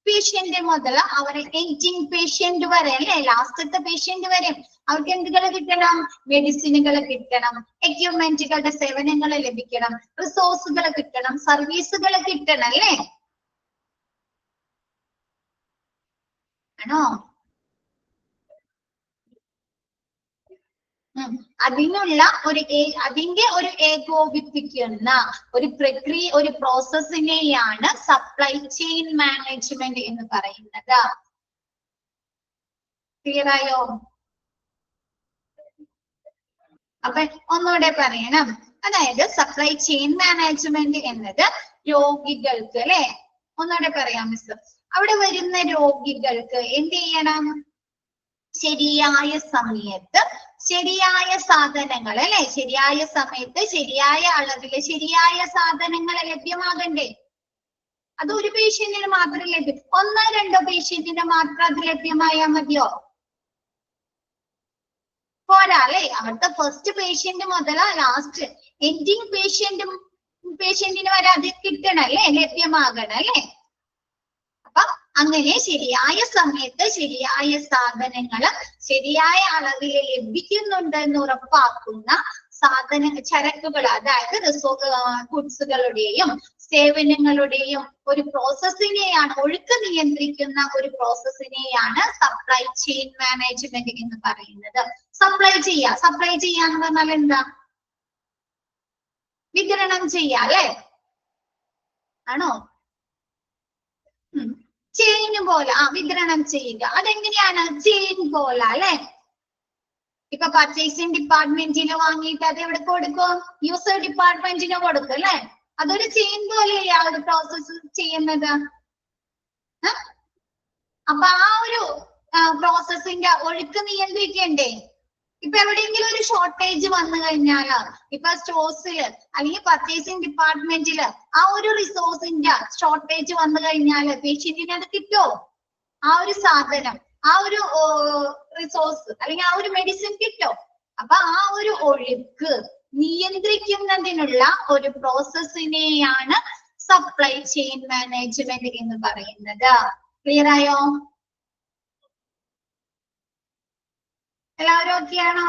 പേഷ്യന്റ് മുതൽ അവരെ എൻഡിങ് പേഷ്യന്റ് വരെ അല്ലെ, ലാസ്റ്റത്തെ പേഷ്യന്റ് വരെ അവർക്ക് എന്തുകൾ കിട്ടണം? മെഡിസിനുകൾ കിട്ടണം, എക്യുപ്മെന്റുകളുടെ സേവനങ്ങൾ ലഭിക്കണം, റിസോഴ്സുകൾ കിട്ടണം, സർവീസുകൾ കിട്ടണം അല്ലേ? ആണോ? അതിന്റെ ഒരു ഏകോപിപ്പിക്കുന്ന ഒരു പ്രക്രിയ, ഒരു പ്രോസസ്സിനെയാണ് സപ്ലൈ ചെയിൻ മാനേജ്മെന്റ് എന്ന് പറയുന്നത്. ക്ലിയർ ആയോ? അപ്പൊ ഒന്നുകൂടെ പറയണം. അതായത് സപ്ലൈ ചെയിൻ മാനേജ്മെന്റ് എന്നത് രോഗികൾക്ക് അല്ലെ, ഒന്നുകൂടെ പറയാം മിസ്. അവിടെ വരുന്ന രോഗികൾക്ക് എന്ത് ചെയ്യണം? ശരിയായ സമയത്ത് ശരിയായ സാധനങ്ങൾ അല്ലെ, ശരിയായ സമയത്ത് ശരിയായ അളവില് ശരിയായ സാധനങ്ങൾ ലഭ്യമാകണ്ടേ? അത് ഒരു പേഷ്യന്റിന് മാത്രം ലഭ്യം, ഒന്നോ രണ്ടോ പേഷ്യന്റിന് മാത്രം അത് ലഭ്യമായാൽ മതിയോ? പോരാ അല്ലെ. അവിടുത്തെ ഫസ്റ്റ് പേഷ്യന്റ് മുതൽ ലാസ്റ്റ് എൻഡിങ് പേഷ്യന്റിന് വരെ അത് കിട്ടണം അല്ലെ, ലഭ്യമാകണം അല്ലെ. അപ്പൊ അങ്ങനെ ശരിയായ സമയത്ത് ശരിയായ സാധനങ്ങൾ ശരിയായ അളവിൽ ലഭിക്കുന്നുണ്ടെന്ന് ഉറപ്പാക്കുന്ന ചരക്കുകൾ, അതായത് ഗുഡ്സുകളുടെയും സേവനങ്ങളുടെയും ഒരു പ്രോസസ്സിനെയാണ്, ഒഴുക്ക് നിയന്ത്രിക്കുന്ന ഒരു പ്രോസസ്സിനെയാണ് സപ്ലൈ ചെയിൻ മാനേജ്മെന്റ് എന്ന് പറയുന്നത്. സപ്ലൈ ചെയ്യാന്ന് പറഞ്ഞാൽ എന്താ? വിതരണം ചെയ്യാ അല്ലെ, ആണോ? ചെയിൻ പോലെ വിതരണം ചെയ്യുക. അതെങ്ങനെയാണ്? ചെയിൻ പോലെ അല്ലെ. ഇപ്പൊ പർച്ചേസിംഗ് ഡിപ്പാർട്ട്മെന്റിന് വാങ്ങിയിട്ട് അത് എവിടെ കൊടുക്കും? യൂസർ ഡിപ്പാർട്ട്മെന്റിന് കൊടുക്കും അല്ലെ. അതൊരു ചെയിൻ പോലെയല്ലേ ആ ഒരു പ്രോസസ്സ് ചെയ്യുന്നത്. അപ്പൊ ആ ഒരു പ്രോസസ്സിന്റെ ഒഴുക്ക് നിയന്ത്രിക്കണ്ടേ? ഇപ്പൊ എവിടെയെങ്കിലും ഒരു ഷോർട്ടേജ് വന്നു കഴിഞ്ഞാല്, ഇപ്പൊ സ്റ്റോഴ്സില് അല്ലെങ്കിൽ പർച്ചേസിംഗ് ഡിപ്പാർട്ട്മെന്റില് ആ ഒരു റിസോഴ്സിന്റെ ഷോർട്ടേജ് വന്നു കഴിഞ്ഞാല് പേഷ്യന്റിന് അത് കിട്ടുമോ? ആ ഒരു സാധനം, ആ ഒരു റിസോഴ്സ് അല്ലെങ്കിൽ ആ ഒരു മെഡിസിൻ കിട്ടുമോ? അപ്പൊ ആ ഒരു ഒഴുക്ക് നിയന്ത്രിക്കുന്നതിനുള്ള ഒരു പ്രോസസ്സിനെയാണ് സപ്ലൈ ചെയിൻ മാനേജ്മെന്റ് എന്ന് പറയുന്നത്. ക്ലിയർ ആയോ? എല്ലാവരും ഓക്കെ ആണോ?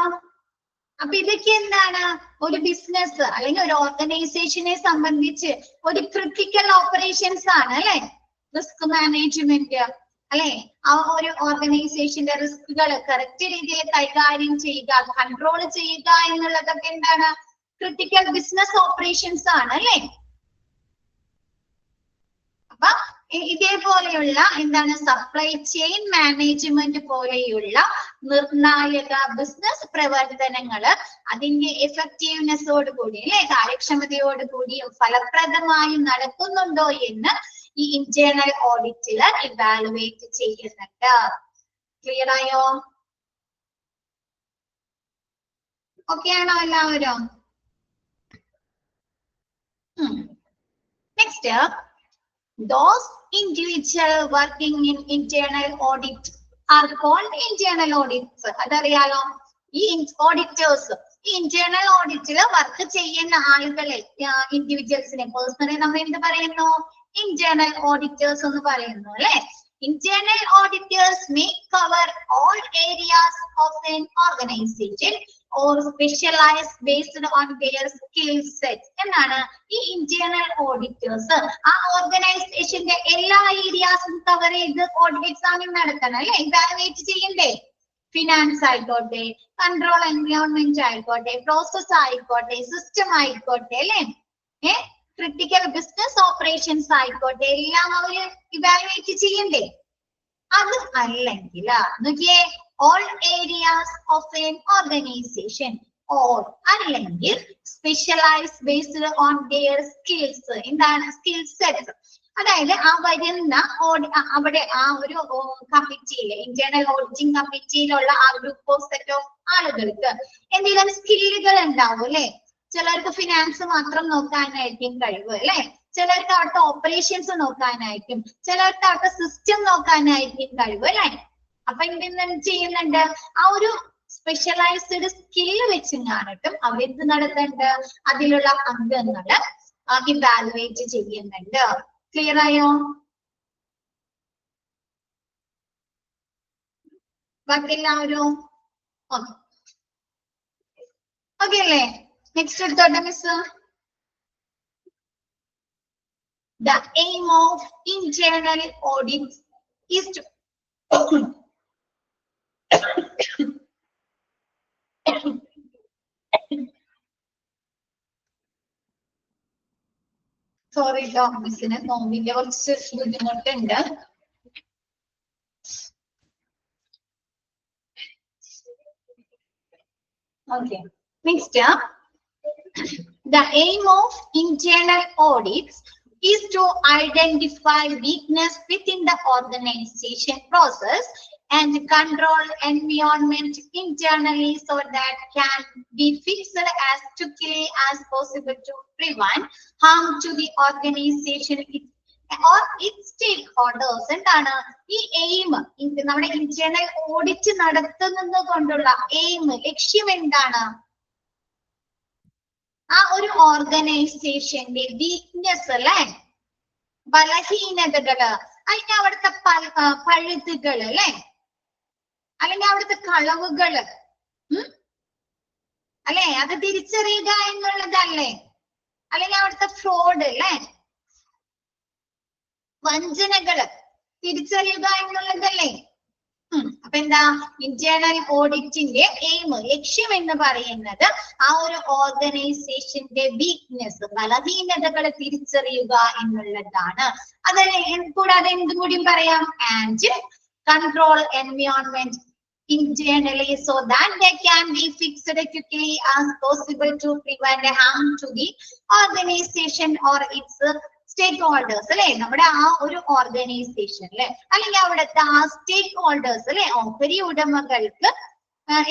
അപ്പൊ ഇതൊക്കെ എന്താണ്? ഒരു ബിസിനസ് അല്ലെങ്കിൽ ഒരു ഓർഗനൈസേഷനെ സംബന്ധിച്ച് ഒരു ക്രിട്ടിക്കൽ ഓപ്പറേഷൻസ് ആണ് അല്ലെ. റിസ്ക് മാനേജ്മെന്റ് അല്ലെ. ആ ഒരു ഓർഗനൈസേഷന്റെ റിസ്കുകൾ കറക്റ്റ് രീതിയിൽ കൈകാര്യം ചെയ്യുക, കൺട്രോൾ ചെയ്യുക എന്നുള്ളതൊക്കെ എന്താണ്? ക്രിട്ടിക്കൽ ബിസിനസ് ഓപ്പറേഷൻസ് ആണ് അല്ലെ. അപ്പൊ ഇതേപോലെയുള്ള എന്താണ് സപ്ലൈ ചെയിൻ മാനേജ്മെന്റ് പോലെയുള്ള നിർണായക ബിസിനസ് പ്രവർത്തനങ്ങള് അതിന്റെ എഫക്റ്റീവ്നെസ്സോട് കൂടി അല്ലെ, കാര്യക്ഷമതയോടുകൂടിയും ഫലപ്രദമായും നടക്കുന്നുണ്ടോ എന്ന് ഈ ഇന്റേണൽ ഓഡിറ്റില് ഇവാലുവേറ്റ് ചെയ്യുന്നുണ്ട്. ക്ലിയർ ആയോ? ഓക്കെ ആണോ എല്ലാവരും? Next, those individual working in internal audit are called internal audits. അതറിയാലോ. ഈ ഓഡിറ്റേഴ്സ്, ഈ ഇന്റേണൽ ഓഡിറ്റില് വർക്ക് ചെയ്യുന്ന ആളുകളെ, ഇൻഡിവിജ്വൽസിനെ, പേഴ്സണലി നമ്മൾ എന്ത് പറയുന്നു? ഇന്റേണൽ ഓഡിറ്റേഴ്സ് എന്ന് പറയുന്നു അല്ലെ. Internal auditors may cover all areas of an organization or specialize based on their skill set. എന്നാണ് ഈ ഇന്റേണൽ ഓഡിറ്റേഴ്സ് ആ ഓർഗനൈസേഷന്റെ എല്ലാ ഏരിയാസും കവർ ചെയ്ത് ഓഡിറ്റ് എക്സാമിൻ നടത്തണം അല്ലെ, ഇവാലുവേറ്റ് ചെയ്യണ്ടേ. ഫിനാൻസ് ആയിക്കോട്ടെ, കൺട്രോൾ എൻവയോൺമെന്റ് ആയിക്കോട്ടെ, പ്രോസസ് ആയിക്കോട്ടെ, സിസ്റ്റം ആയിക്കോട്ടെ അല്ലെ, ക്രിട്ടിക്കൽ ബിസിനസ് ഓപ്പറേഷൻസ് ആയിക്കോട്ടെ, എല്ലാം അവര് ഇവാലുവേറ്റ് ചെയ്യണ്ടേ. അത് അല്ലെങ്കിൽ നോക്കിയേ, all areas of an organisation or അല്ലെങ്കിൽ specialise based on their skills. എന്താണ് സ്കിൽ സെറ്റ്? അതായത് ആ വരുന്ന അവിടെ ആ ഒരു കമ്മിറ്റിയിലെ ഇന്റേണൽ ഓഡിറ്റിംഗ് കമ്മിറ്റിയിലുള്ള ആ ഗ്രൂപ്പ് ഓഫ് സെറ്റ് ഓഫ് ആളുകൾക്ക് എന്തെങ്കിലും സ്കില്ലുകൾ ഉണ്ടാവും അല്ലെ. ചിലർക്ക് ഫിനാൻസ് മാത്രം നോക്കാനായിരിക്കും കഴിവ് അല്ലെ, ചിലർക്ക് അവിടുത്തെ ഓപ്പറേഷൻസ് നോക്കാനായിരിക്കും, ചിലർക്ക് അവിടുത്തെ സിസ്റ്റം നോക്കാനായിരിക്കും കഴിവ് അല്ലെ. അപ്പൊ എന്ത് ചെയ്യുന്നുണ്ട്? ആ ഒരു സ്പെഷ്യലൈസ്ഡ് സ്കില്ല് വെച്ചിട്ടും അവരെന്ത് നടത്തുന്നുണ്ട്? അതിലുള്ള അംഗങ്ങള് ഇവാലുവേറ്റ് ചെയ്യുന്നുണ്ട്. ക്ലിയർ ആയോ? ബാക്കി എല്ലാവരും ഓക്കെ അല്ലേ? നെക്സ്റ്റ് എടുത്തോട്ടെ miss. The aim of internal audit is to sorry ട്ടോ, മിസ്സിന് നോമ്പിന്റെ കുറച്ച് ബുദ്ധിമുട്ടുണ്ട്. Okay. Next, the aim of internal audits is to identify weakness within the organization process and control environment internally so that can be fixed as quickly as possible to prevent harm to the organization or its stakeholders. എന്താണ് ഈ aim? നമ്മുടെ internal audit നടത്തുന്നത് കൊണ്ടുള്ള aim, ലക്ഷ്യം എന്താണ്? ആ ഒരു ഓർഗനൈസേഷന്റെ വീക്ക്നെസ് അല്ലെ, ബലഹീനതകള്, അതിന്റെ അവിടുത്തെ പഴുതുകൾ അല്ലെ, അല്ലെങ്കിൽ അവിടുത്തെ കളവുകള് അല്ലെ, അത് തിരിച്ചറിയുക എന്നുള്ളതല്ലേ, അല്ലെങ്കിൽ അവിടുത്തെ ഫ്രോഡ് അല്ലെ, വഞ്ചനകള് തിരിച്ചറിയുക എന്നുള്ളതല്ലേ. അപ്പൊ എന്താ ഇന്റേണൽ ഓഡിറ്റിന്റെ എയിം, ലക്ഷ്യം എന്ന് പറയുന്നത് ആ ഒരു ഓർഗനൈസേഷന്റെ വീക്ക്നെസ്, ബലഹീനതകൾ തിരിച്ചറിയുക എന്നുള്ളതാണ്. അത് കൂടാതെ എന്തും കൂടി പറയാം, and control environment internally so that they can be fixed quickly as possible to prevent harm to the organization or its stakeholders. അല്ലെ, നമ്മുടെ ആ ഒരു ഓർഗനൈസേഷൻ അല്ലെ, അല്ലെങ്കിൽ അവിടുത്തെ ആ സ്റ്റേക്ക് ഹോൾഡേഴ്സ് അല്ലെ, ഓഹരി ഉടമകൾക്ക്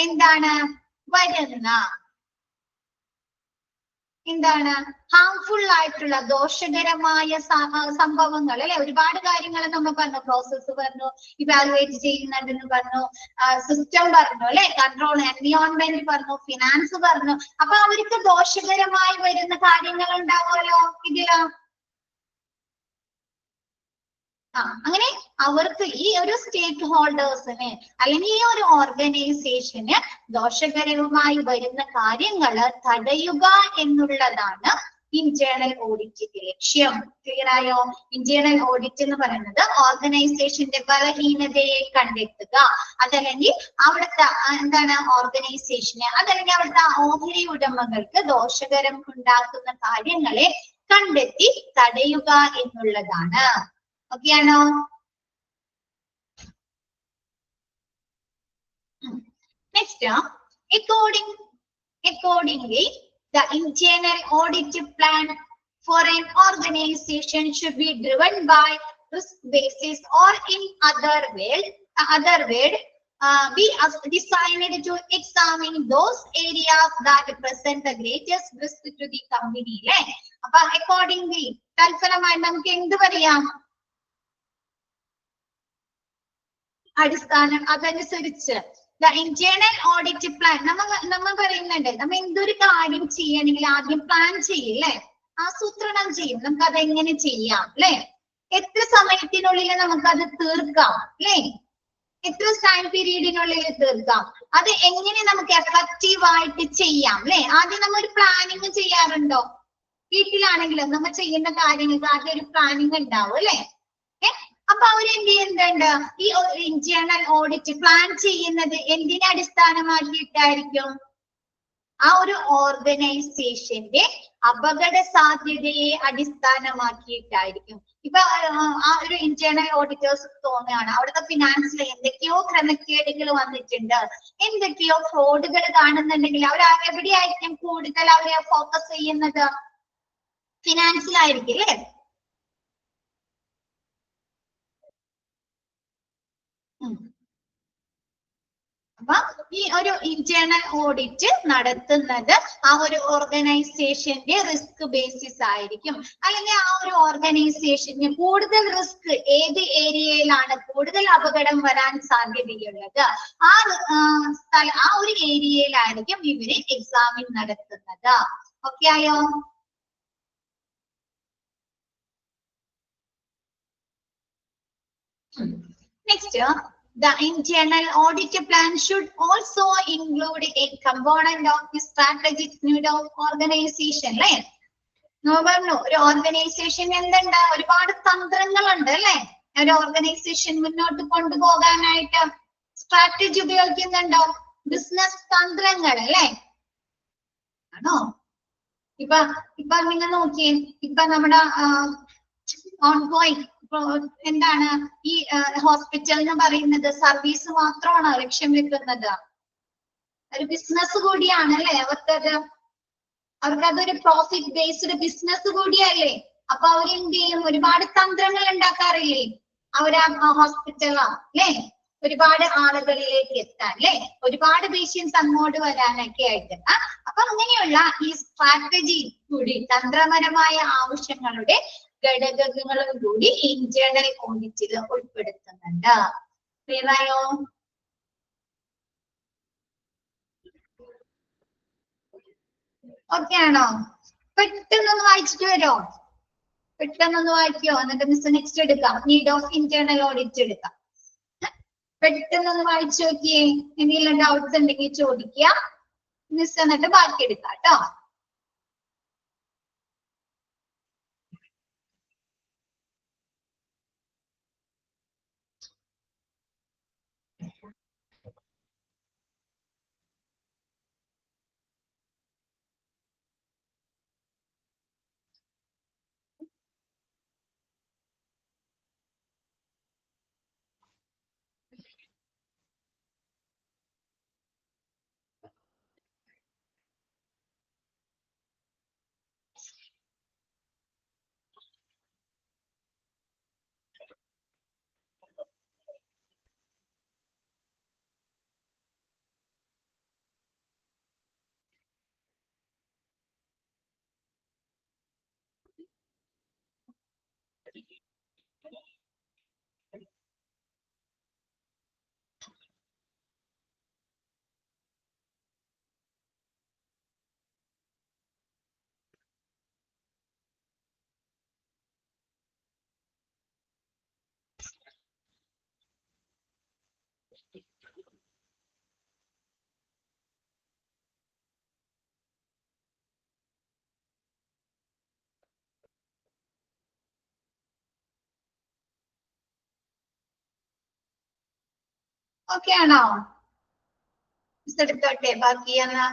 എന്താണ് വരുന്ന ഹാംഫുൾ ആയിട്ടുള്ള ദോഷകരമായ സംഭവങ്ങൾ അല്ലെ, ഒരുപാട് കാര്യങ്ങൾ നമ്മൾ പറഞ്ഞു, പ്രോസസ്സ് പറഞ്ഞു, ഇവാലുവേറ്റ് ചെയ്യുന്നുണ്ടെന്ന് പറഞ്ഞു, സിസ്റ്റം പറഞ്ഞു അല്ലെ, കൺട്രോൾ എൻവയോൺമെന്റ് പറഞ്ഞു, ഫിനാൻസ് പറഞ്ഞു. അപ്പൊ അവർക്ക് ദോഷകരമായി വരുന്ന കാര്യങ്ങൾ ഉണ്ടാവുമല്ലോ ഇതില്. അങ്ങനെ അവർക്ക് ഈ ഒരു സ്റ്റേക്ക് ഹോൾഡേഴ്സിന് അല്ലെങ്കിൽ ഈ ഒരു ഓർഗനൈസേഷന് ദോഷകരവുമായി വരുന്ന കാര്യങ്ങൾ തടയുക എന്നുള്ളതാണ് ഇന്റേണൽ ഓഡിറ്റിന്റെ ലക്ഷ്യം. ക്ലിയർ ആയോ? ഇന്റേണൽ ഓഡിറ്റ് എന്ന് പറയുന്നത് ഓർഗനൈസേഷന്റെ ബലഹീനതയെ കണ്ടെത്തുക, അതല്ലെങ്കിൽ അവിടുത്തെ ഓർഗനൈസേഷന് അതല്ലെങ്കിൽ അവിടുത്തെ ഓഹരി ഉടമകൾക്ക് ദോഷകരം ഉണ്ടാക്കുന്ന കാര്യങ്ങളെ കണ്ടെത്തി തടയുക എന്നുള്ളതാണ്. ഓക്കെ ആണോ? Next, accordingly the internal audit plan for an organization should be driven by risk basis, or in other word be designed to examine those areas that present the greatest risk to the company. അപ്പൊ accordingly തൽഫലമായി നമുക്ക് എന്ത് പറയാം? അടിസ്ഥാനം അതനുസരിച്ച് the internal audit plan നമ്മൾ പറയുന്നുണ്ട്, നമ്മൾ എന്തൊരു കാര്യം ചെയ്യണമെങ്കിൽ ആദ്യം പ്ലാൻ ചെയ്യില്ലേ, ആസൂത്രണം ചെയ്യും, നമുക്ക് അതെങ്ങനെ ചെയ്യാം അല്ലെ, എത്ര സമയത്തിനുള്ളിൽ നമുക്കത് തീർക്കാം അല്ലെ, എത്ര ടൈം പീരീഡിനുള്ളിൽ തീർക്കാം, അത് എങ്ങനെ നമുക്ക് എഫക്റ്റീവ് ആയിട്ട് ചെയ്യാം അല്ലെ. ആദ്യം നമ്മൾ ഒരു പ്ലാനിങ് ചെയ്യാറുണ്ടോ? വീട്ടിലാണെങ്കിലും നമ്മൾ ചെയ്യുന്ന കാര്യങ്ങൾക്ക് ആദ്യം ഒരു പ്ലാനിങ് ഉണ്ടാവും അല്ലെ. അപ്പൊ അവരെന്ത് ചെയ്യുന്നുണ്ട്, ഈ ഇന്റേണൽ ഓഡിറ്റ് പ്ലാൻ ചെയ്യുന്നത് എന്തിനെ അടിസ്ഥാനമാക്കിയിട്ടായിരിക്കും? ആ ഒരു ഓർഗനൈസേഷന്റെ അപകട സാധ്യതയെ അടിസ്ഥാനമാക്കിയിട്ടായിരിക്കും. ഇപ്പൊ ആ ഒരു ഇന്റേണൽ ഓഡിറ്റേഴ്സ് തോന്നുകയാണ് അവിടുത്തെ ഫിനാൻസിൽ എന്തൊക്കെയോ ക്രമക്കേടുകൾ വന്നിട്ടുണ്ട്, എന്തൊക്കെയോ ഫ്രോഡുകൾ കാണുന്നുണ്ടെങ്കിൽ അവർ എവിടെയായിരിക്കും കൂടുതൽ അവരെ ഫോക്കസ് ചെയ്യുന്നത്? ഫിനാൻസിലായിരിക്കും അല്ലെ. അപ്പൊ ഈ ഒരു ഇന്റേണൽ ഓഡിറ്റ് നടത്തുന്നത് ആ ഒരു ഓർഗനൈസേഷന്റെ റിസ്ക് ബേസിസ് ആയിരിക്കും, അല്ലെങ്കിൽ ആ ഒരു ഓർഗനൈസേഷന് കൂടുതൽ റിസ്ക് ഏത് ഏരിയയിലാണ് കൂടുതൽ അപകടം വരാൻ സാധ്യതയുള്ളത്, ആ ഒരു ഏരിയയിലായിരിക്കും ഇവര് എക്സാമിൻ നടത്തുന്നത്. ഓക്കെ ആയോ? Next, the internal audit plan should also include a component of the strategic need of organization. അല്ലെ, പറഞ്ഞു ഒരു ഓർഗനൈസേഷൻ എന്തുണ്ട്, ഒരുപാട് തന്ത്രങ്ങളുണ്ട് അല്ലെ. ഒരു ഓർഗനൈസേഷൻ മുന്നോട്ട് കൊണ്ടുപോകാനായിട്ട് സ്ട്രാറ്റജി ഉപയോഗിക്കുന്നുണ്ടോ? ബിസിനസ് തന്ത്രങ്ങൾ അല്ലെ, ആണോ? ഇപ്പൊ നിങ്ങൾ നോക്കിയേ, ഇപ്പൊ നമ്മുടെ ഓൺഗോയിങ് എന്താണ് ഈ ഹോസ്പിറ്റൽ എന്ന് പറയുന്നത് സർവീസ് മാത്രമാണോ ലക്ഷ്യം വെക്കുന്നത്? ഒരു ബിസിനസ് കൂടിയാണ് അല്ലെ. അവർക്കതൊരു പ്രോഫിറ്റ് ബേസ്ഡ് ബിസിനസ് കൂടിയല്ലേ. അപ്പൊ അവരെന്ത് ചെയ്യും? ഒരുപാട് തന്ത്രങ്ങൾ ഉണ്ടാക്കാറില്ലേ അവരാ ഹോസ്പിറ്റലാ അല്ലെ, ഒരുപാട് ആളുകളിലേക്ക് എത്താൻ അല്ലെ, ഒരുപാട് പേഷ്യൻസ് അങ്ങോട്ട് വരാനൊക്കെ ആയിട്ട്. അപ്പൊ അങ്ങനെയുള്ള ഈ സ്ട്രാറ്റജി കൂടി, തന്ത്രപരമായ ആവശ്യങ്ങളുടെ ഘടകങ്ങളും കൂടി ഇന്റേണൽ ഓഡിറ്റിൽ ഉൾപ്പെടുത്തുന്നുണ്ട്. ക്ലിയർ ആയോ? ഓക്കെ ആണോ? പെട്ടെന്നൊന്ന് വായിച്ചിട്ട് വരോ? പെട്ടെന്നൊന്ന് വായിക്കോ, എന്നിട്ട് മിസ് നെക്സ്റ്റ് എടുക്കാം, നീഡ് ഓഫ് ഇന്റേണൽ ഓഡിറ്റ് എടുക്കാം. പെട്ടെന്നൊന്ന് വായിച്ചു നോക്കിയേ, എന്തെങ്കിലും ഡൗട്ട്സ് ഉണ്ടെങ്കിൽ ചോദിക്കുക, മിസ് എന്നിട്ട് ബാക്കി എടുക്കാം കേട്ടോ. ഓക്കെ ആണോ? മിസ് എടുത്തോട്ടെ ബാക്കി എന്നാ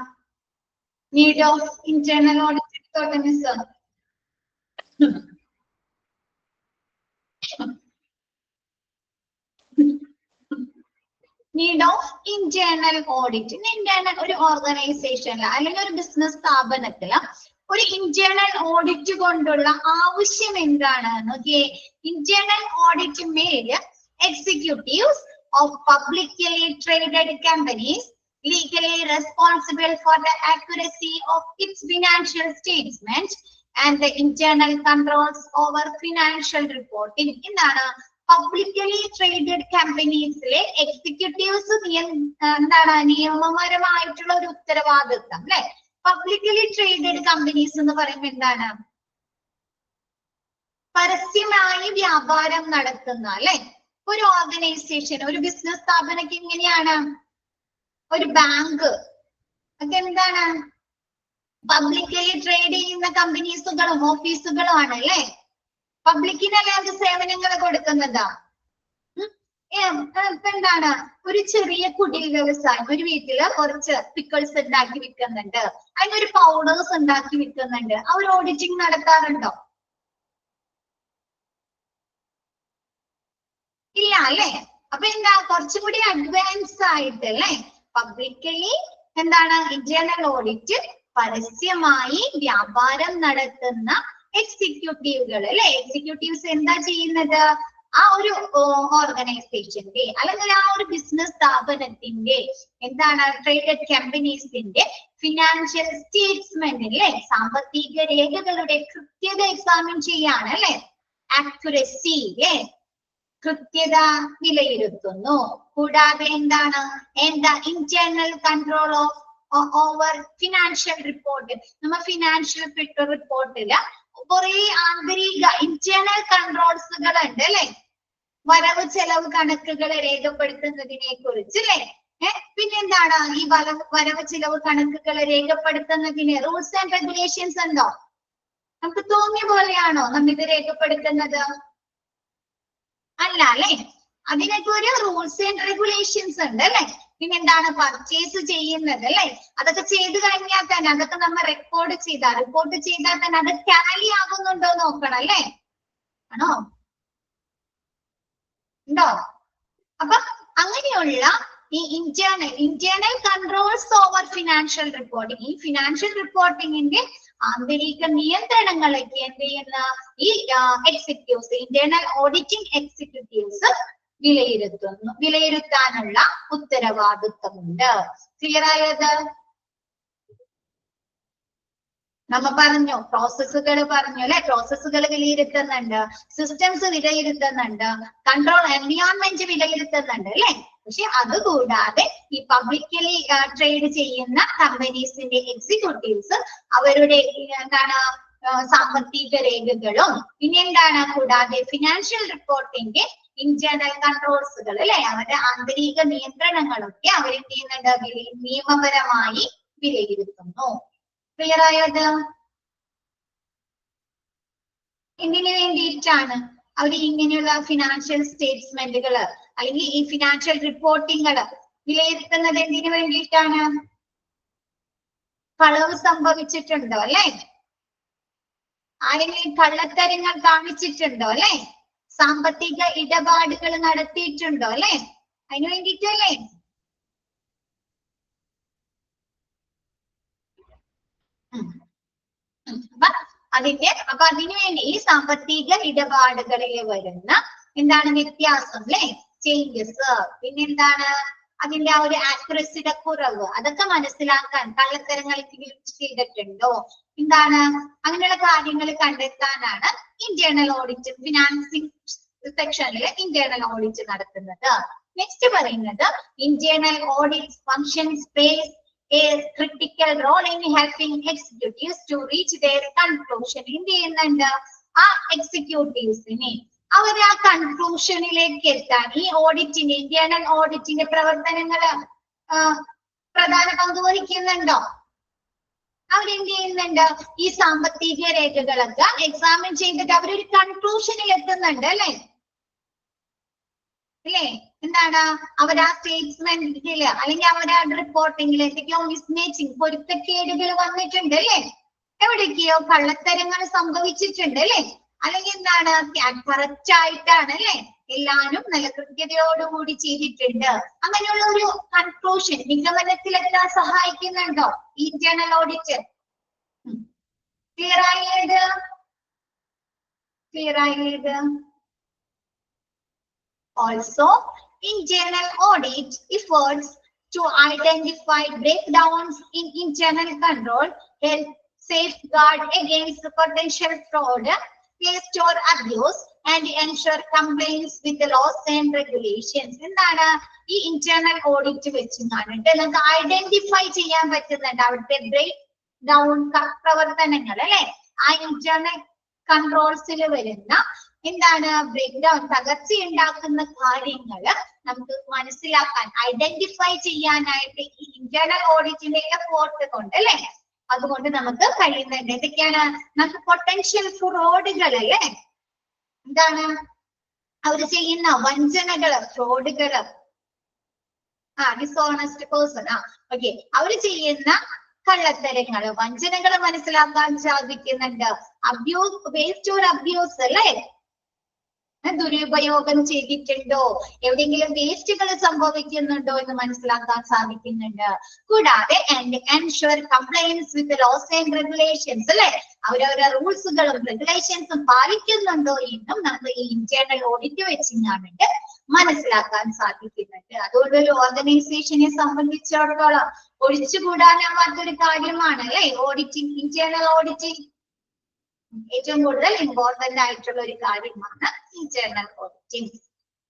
നീഡ് ഓഫ് ഇന്റേണൽ ഓഡിറ്റ് എടുത്തോട്ടെ miss. Need of internal audit. Internal ഒരു ഓർഗനൈസേഷനിൽ അല്ലെങ്കിൽ ഒരു ബിസിനസ് സ്ഥാപനത്തില് ഒരു ഇന്റേണൽ ഓഡിറ്റ് കൊണ്ടുള്ള ആവശ്യം എന്താണ്? നോക്കിയേ, internal audit made executives of publicly traded companies legally responsible for the accuracy of its financial statements and the internal controls over financial reporting. എന്താണ് പബ്ലിക്കലി ട്രേഡഡ് കമ്പനീസിലെ എക്സിക്യൂട്ടീവ്സ് എന്താണ് നിയമപരമായിട്ടുള്ള ഒരു ഉത്തരവാദിത്വം അല്ലെ? പബ്ലിക്കലി ട്രേഡഡ് കമ്പനീസ് എന്ന് പറയുമ്പോൾ എന്താണ്? പരസ്യമായി വ്യാപാരം നടത്തുന്ന അല്ലെ ഒരു ഓർഗനൈസേഷൻ, ഒരു ബിസിനസ് സ്ഥാപനക്ക് എങ്ങനെയാണ്? ഒരു ബാങ്ക് ഒക്കെ എന്താണ്? പബ്ലിക്കലി ട്രേഡ് ചെയ്യുന്ന കമ്പനീസുകളും ഓഫീസുകളും ആണ് അല്ലെ? പബ്ലിക്കിനല്ലേ അത് സേവനങ്ങൾ കൊടുക്കുന്നതാ. ഇപ്പൊ എന്താണ്? ഒരു ചെറിയ കുടിൽ വ്യവസായം, ഒരു വീട്ടില് കുറച്ച് പിക്കിൾസ് ഉണ്ടാക്കി വിൽക്കുന്നുണ്ട്, അതിനൊരു പൗഡേഴ്സ് ഉണ്ടാക്കി വിൽക്കുന്നുണ്ട്, അവർ ഓഡിറ്റിംഗ് നടത്താറുണ്ടോ? ഇല്ല അല്ലെ? അപ്പൊ എന്താ കുറച്ചും കൂടി അഡ്വാൻസ് ആയിട്ട് അല്ലെ പബ്ലിക്കലി എന്താണ് ഇന്റേണൽ ഓഡിറ്റ് പരസ്യമായി വ്യാപാരം നടത്തുന്ന എക്സിക്യൂട്ടീവുകൾ അല്ലെ? എക്സിക്യൂട്ടീവ്സ് എന്താ ചെയ്യുന്നത്? ആ ഒരു ഓർഗനൈസേഷന്റെ അല്ലെങ്കിൽ ആ ഒരു ബിസിനസ് സ്ഥാപനത്തിന്റെ എന്താണ് ട്രേഡഡ് കമ്പനീസിന്റെ ഫിനാൻഷ്യൽ സ്റ്റേറ്റ്മെന്റിലെ സാമ്പത്തിക രേഖകളുടെ കൃത്യത എക്സാമിൻ ചെയ്യാണ് അല്ലെ? ആക്യുറസി അല്ലെ? കൃത്യത വിലയിരുത്തുന്നു. കൂടാതെ എന്താണ്? എന്താ internal control over financial report. നമ്മ ഫിനാൻഷ്യൽ റിപ്പോർട്ടില് കുറെ ആന്തരിക ഇന്റേണൽ കൺട്രോൾസുകൾ ഉണ്ട് അല്ലെ? വരവ് ചെലവ് കണക്കുകൾ രേഖപ്പെടുത്തുന്നതിനെ കുറിച്ച് അല്ലെ? പിന്നെന്താണ് ഈ വരവ് ചെലവ് കണക്കുകൾ രേഖപ്പെടുത്തുന്നതിന് റൂൾസ് ആൻഡ് റെഗുലേഷൻസ് ഉണ്ടോ? നമുക്ക് തോന്നിയ പോലെയാണോ നമ്മ ഇത് രേഖപ്പെടുത്തുന്നത്? അല്ല അല്ലെ? അതിനൊക്കെ ഒരു റൂൾസ് ആൻഡ് റെഗുലേഷൻസ് ഉണ്ട് അല്ലെ? പിന്നെ എന്താണ് പർച്ചേസ് ചെയ്യുന്നത് അല്ലെ? അതൊക്കെ ചെയ്തു കഴിഞ്ഞാൽ തന്നെ അതൊക്കെ നമ്മൾ റിപ്പോർട്ട് ചെയ്താൽ തന്നെ അത് ടാലി ആകുന്നുണ്ടോ നോക്കണം അല്ലെ? ആണോ? ഉണ്ടോ? അപ്പൊ അങ്ങനെയുള്ള ഈ internal controls over financial reporting, ഈ ഫിനാൻഷ്യൽ റിപ്പോർട്ടിങ്ങിന്റെ ആന്തരിക നിയന്ത്രണങ്ങളൊക്കെ എന്ത് ചെയ്യുന്ന ഈ എക്സിക്യൂട്ടീവ്സ്, ഇന്റേണൽ ഓഡിറ്റിംഗ് എക്സിക്യൂട്ടീവ്സ് വിലയിരുത്താനുള്ള ഉത്തരവാദിത്വമുണ്ട്. ക്ലിയർ ആയത്? നമ്മ പറഞ്ഞു പ്രോസസ്സുകൾ പറഞ്ഞു അല്ലെ? പ്രോസസ്സുകൾ വിലയിരുത്തുന്നുണ്ട്, സിസ്റ്റംസ് വിലയിരുത്തുന്നുണ്ട്, കൺട്രോൾ എൻവയോൺമെന്റ് വിലയിരുത്തുന്നുണ്ട് അല്ലെ? പക്ഷെ അതുകൂടാതെ ഈ പബ്ലിക്കലി ട്രേഡ് ചെയ്യുന്ന കമ്പനീസിന്റെ എക്സിക്യൂട്ടീവ്സ് അവരുടെ എന്താണ് സാമ്പത്തിക രേഖകളും പിന്നെ എന്താണ് കൂടാതെ ഫിനാൻഷ്യൽ റിപ്പോർട്ടിന്റെ ഇന്റേണൽ കൺട്രോൾസുകൾ അല്ലെ? അവരുടെ ആന്തരിക നിയന്ത്രണങ്ങളൊക്കെ അവരെന്ത് ചെയ്യുന്നുണ്ട്? നിയമപരമായി വിലയിരുത്തുന്നു. ക്ലിയർ ആയത്? എന്തിനു വേണ്ടിയിട്ടാണ് അവർ ഇങ്ങനെയുള്ള ഫിനാൻഷ്യൽ സ്റ്റേറ്റ്മെന്റുകള് അല്ലെങ്കിൽ ഈ ഫിനാൻഷ്യൽ റിപ്പോർട്ടിങ്ങുകള് വിലയിരുത്തുന്നത്? എന്തിനു വേണ്ടിയിട്ടാണ്? കളവ് സംഭവിച്ചിട്ടുണ്ടോ അല്ലെ? ആരെങ്കിലും കള്ളത്തരങ്ങൾ കാണിച്ചിട്ടുണ്ടോ അല്ലെ? സാമ്പത്തിക ഇടപാടുകൾ നടത്തിയിട്ടുണ്ടോ അല്ലെ? അതിനു വേണ്ടിയിട്ടല്ലേ? അപ്പൊ അതിനു വേണ്ടി ഈ സാമ്പത്തിക ഇടപാടുകളിൽ വരുന്ന എന്താണ് വ്യത്യാസം അല്ലെ? ചേഞ്ചസ്, പിന്നെന്താണ് അതിന്റെ ആ ഒരു ആക്യുറസിയുടെ കുറവ്, അതൊക്കെ മനസ്സിലാക്കാൻ കള്ളത്തരങ്ങൾ ചെയ്തിട്ടുണ്ടോ എന്താണ് അങ്ങനെയുള്ള കാര്യങ്ങൾ കണ്ടെത്താനാണ് ഇന്റേണൽ ഓഡിറ്റ് ഫിനാൻസിംഗ് സെക്ഷനിൽ ഇന്റേണൽ ഓഡിറ്റ് നടത്തുന്നത്. നെക്സ്റ്റ് പറയുന്നത് internal audit functions place a critical role in helping executives to reach their conclusion. എന്ത് ചെയ്യുന്നുണ്ട്? ആ എക്സിക്യൂട്ടീവ്സിനെ അവർ ആ കൺക്ലൂഷനിലേക്ക് എത്താൻ ഈ ഓഡിറ്റിന്റെ ഇന്റേണൽ ഓഡിറ്റിന്റെ പ്രവർത്തനങ്ങള് പ്രധാന പങ്ക് വഹിക്കുന്നുണ്ടോ? അവരെന്ത് ചെയ്യുന്നുണ്ട്? ഈ സാമ്പത്തിക രേഖകളൊക്കെ എക്സാമിൻ ചെയ്തിട്ട് അവരൊരു കൺക്ലൂഷനിൽ എത്തുന്നുണ്ട് അല്ലെ? അല്ലേ? എന്താണ് അവർ ആ സ്റ്റേറ്റ്മെന്റില് അല്ലെങ്കിൽ അവരുടെ റിപ്പോർട്ടിങ്ങിൽ എന്തൊക്കെയോ മിസ്മാച്ചിങ് പൊരുത്തക്കേടുകൾ വന്നിട്ടുണ്ട് അല്ലെ? എവിടേക്കോ കള്ളത്തരങ്ങൾ സംഭവിച്ചിട്ടുണ്ട് അല്ലെ? അല്ലെങ്കിൽ എന്താണ് കറക്റ്റ് ആയിട്ടാണ് അല്ലെ എല്ലാരും നല്ല കൃത്യതയോടുകൂടി ചെയ്തിട്ടുണ്ട്. അങ്ങനെയുള്ള ഒരു കൺക്ലൂഷൻ നിഗമനത്തിലെത്താൻ സഹായിക്കുന്നുണ്ടോ ഇന്റേണൽ ഓഡിറ്റ്? ക്ലിയർ ആയത്? ക്ലിയർ ആയത്? Also, internal audit efforts to identify breakdowns in internal control help safeguard against potential fraud, play store abuse, and ensure compliance with the laws and regulations. എന്താണ് ഈ internal audit വെച്ചാണ് നമുക്ക് identify ചെയ്യാൻ പറ്റുന്നുണ്ട് അവിടുത്തെ break down പ്രവർത്തനങ്ങൾ അല്ലെ? ആ ഇന്റേണൽ കൺട്രോൾസിൽ വരുന്ന എന്താണ് ബ്രേക്ക് ഡൗൺ തകർച്ച ഉണ്ടാക്കുന്ന കാര്യങ്ങള് നമുക്ക് മനസ്സിലാക്കാൻ ഐഡന്റിഫൈ ചെയ്യാനായിട്ട് ഈ ഇന്റേണൽ ഓഡിറ്റിന്റെ എഫോർട്ട് കൊണ്ട് അല്ലെ അതുകൊണ്ട് നമുക്ക് കഴിയുന്നുണ്ട്. എന്തൊക്കെയാണ്? നമുക്ക് പൊട്ടൻഷ്യൽ ഫ്രോഡുകൾ അല്ലെ? എന്താണ് അവര് ചെയ്യുന്ന വഞ്ചനകള് ഫ്രോഡുകള് ഡിസോണസ്റ്റ് പേഴ്സൺ ഓക്കെ അവര് ചെയ്യുന്ന കള്ളത്തരങ്ങള് വഞ്ചനകള് മനസ്സിലാക്കാൻ സാധിക്കുന്നുണ്ട്. അബ്യൂസ് വേസ്റ്റ് ഓർ അബ്യൂസ് അല്ലെ ദുരുപയോഗം ചെയ്തിട്ടുണ്ടോ എവിടെയെങ്കിലും വേസ്റ്റുകൾ സംഭവിക്കുന്നുണ്ടോ എന്ന് മനസ്സിലാക്കാൻ സാധിക്കുന്നുണ്ട്. കൂടാതെ ensure compliance with laws and regulations അല്ലെ അവരവരുടെ റൂൾസുകളും റെഗുലേഷൻസും പാലിക്കുന്നുണ്ടോ എന്നും നമുക്ക് ഈ ഇന്റേണൽ ഓഡിറ്റ് വെച്ചിട്ട് മനസ്സിലാക്കാൻ സാധിക്കുന്നുണ്ട്. അതുകൊണ്ട് ഒരു ഓർഗനൈസേഷനെ സംബന്ധിച്ചിടത്തോളം ഒഴിച്ചുകൂടാനാവാത്തൊരു കാര്യമാണ് അല്ലെ ഓഡിറ്റിംഗ് ഇന്റേണൽ ഓഡിറ്റിംഗ്. ഏറ്റവും കൂടുതൽ ഇമ്പോർട്ടന്റ് ആയിട്ടുള്ള ഒരു കാര്യമാണ് ഇന്റേണൽ ഓഡിറ്റിംഗ്.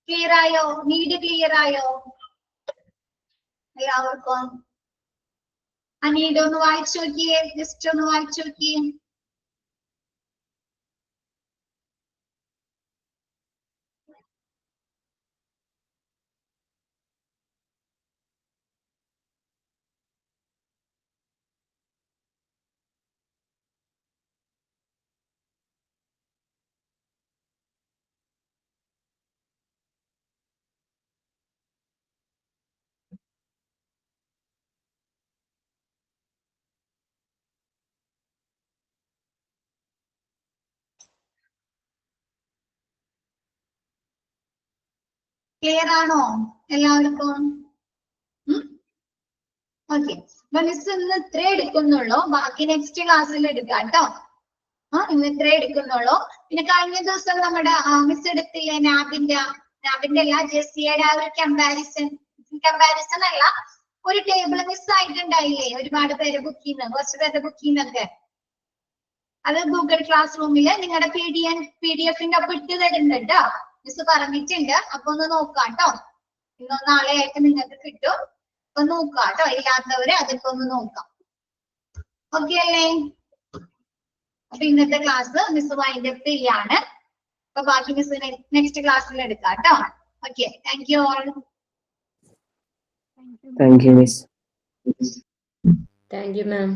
ക്ലിയർ ആയോ? നീഡ് ക്ലിയർ ആയോ എല്ലാവർക്കും? ആ നീഡ് ഒന്ന് വായിച്ചു നോക്കിയേ, ജസ്റ്റ് ഒന്ന് വായിച്ചു നോക്കിയേ. ക്ലിയർ ആണോ എല്ലാവർക്കും? ഓക്കെ അപ്പൊ മിസ് ഇന്ന് ഇത്രേ എടുക്കുന്നുള്ളൂ, ബാക്കി നെക്സ്റ്റ് ക്ലാസ്സിൽ എടുക്കാം കേട്ടോ. ഇന്ന് ഇത്രേ എടുക്കുന്നുള്ളൂ. പിന്നെ കഴിഞ്ഞ ദിവസം നമ്മുടെ മിസ് എടുത്തില്ലേ നാബിന്റെ അല്ല ജെസിയുടെ ആ ഒരു കമ്പാരിസൺ അല്ല ഒരു ടേബിൾ മിസ് ആയിട്ടുണ്ടായില്ലേ? ഒരുപാട് പേര് ബുക്ക് ചെയ്യുന്നത്, കുറച്ച് പേരുടെ ബുക്ക് ചെയ്യുന്നൊക്കെ അത് ഗൂഗിൾ ക്ലാസ് റൂമില് നിങ്ങളുടെ PDF-ന്റെ ഒപ്പം ഇട്ട് തരുന്നുണ്ട് മിസ് പറഞ്ഞിട്ടുണ്ട്. അപ്പൊ ഒന്ന് നോക്കാം കേട്ടോ. ഇന്നോ നാളെ ആയിട്ട് നിങ്ങൾക്ക് കിട്ടും. അപ്പൊ നോക്കാം കേട്ടോ, ഇല്ലാത്തവരെ അതൊക്കെ ഒന്ന് നോക്കാം. ഓക്കെ അല്ലേ? അപ്പൊ ഇന്നത്തെ ക്ലാസ് മിസ് വൈൻഡപ്പ് ചെയ്യാണ്. അപ്പൊ ബാക്കി മിസ് നെക്സ്റ്റ് ക്ലാസ്സിൽ എടുക്കാം കേട്ടോ. Okay, thank you all. Thank you, Miss. Thank you, ma'am.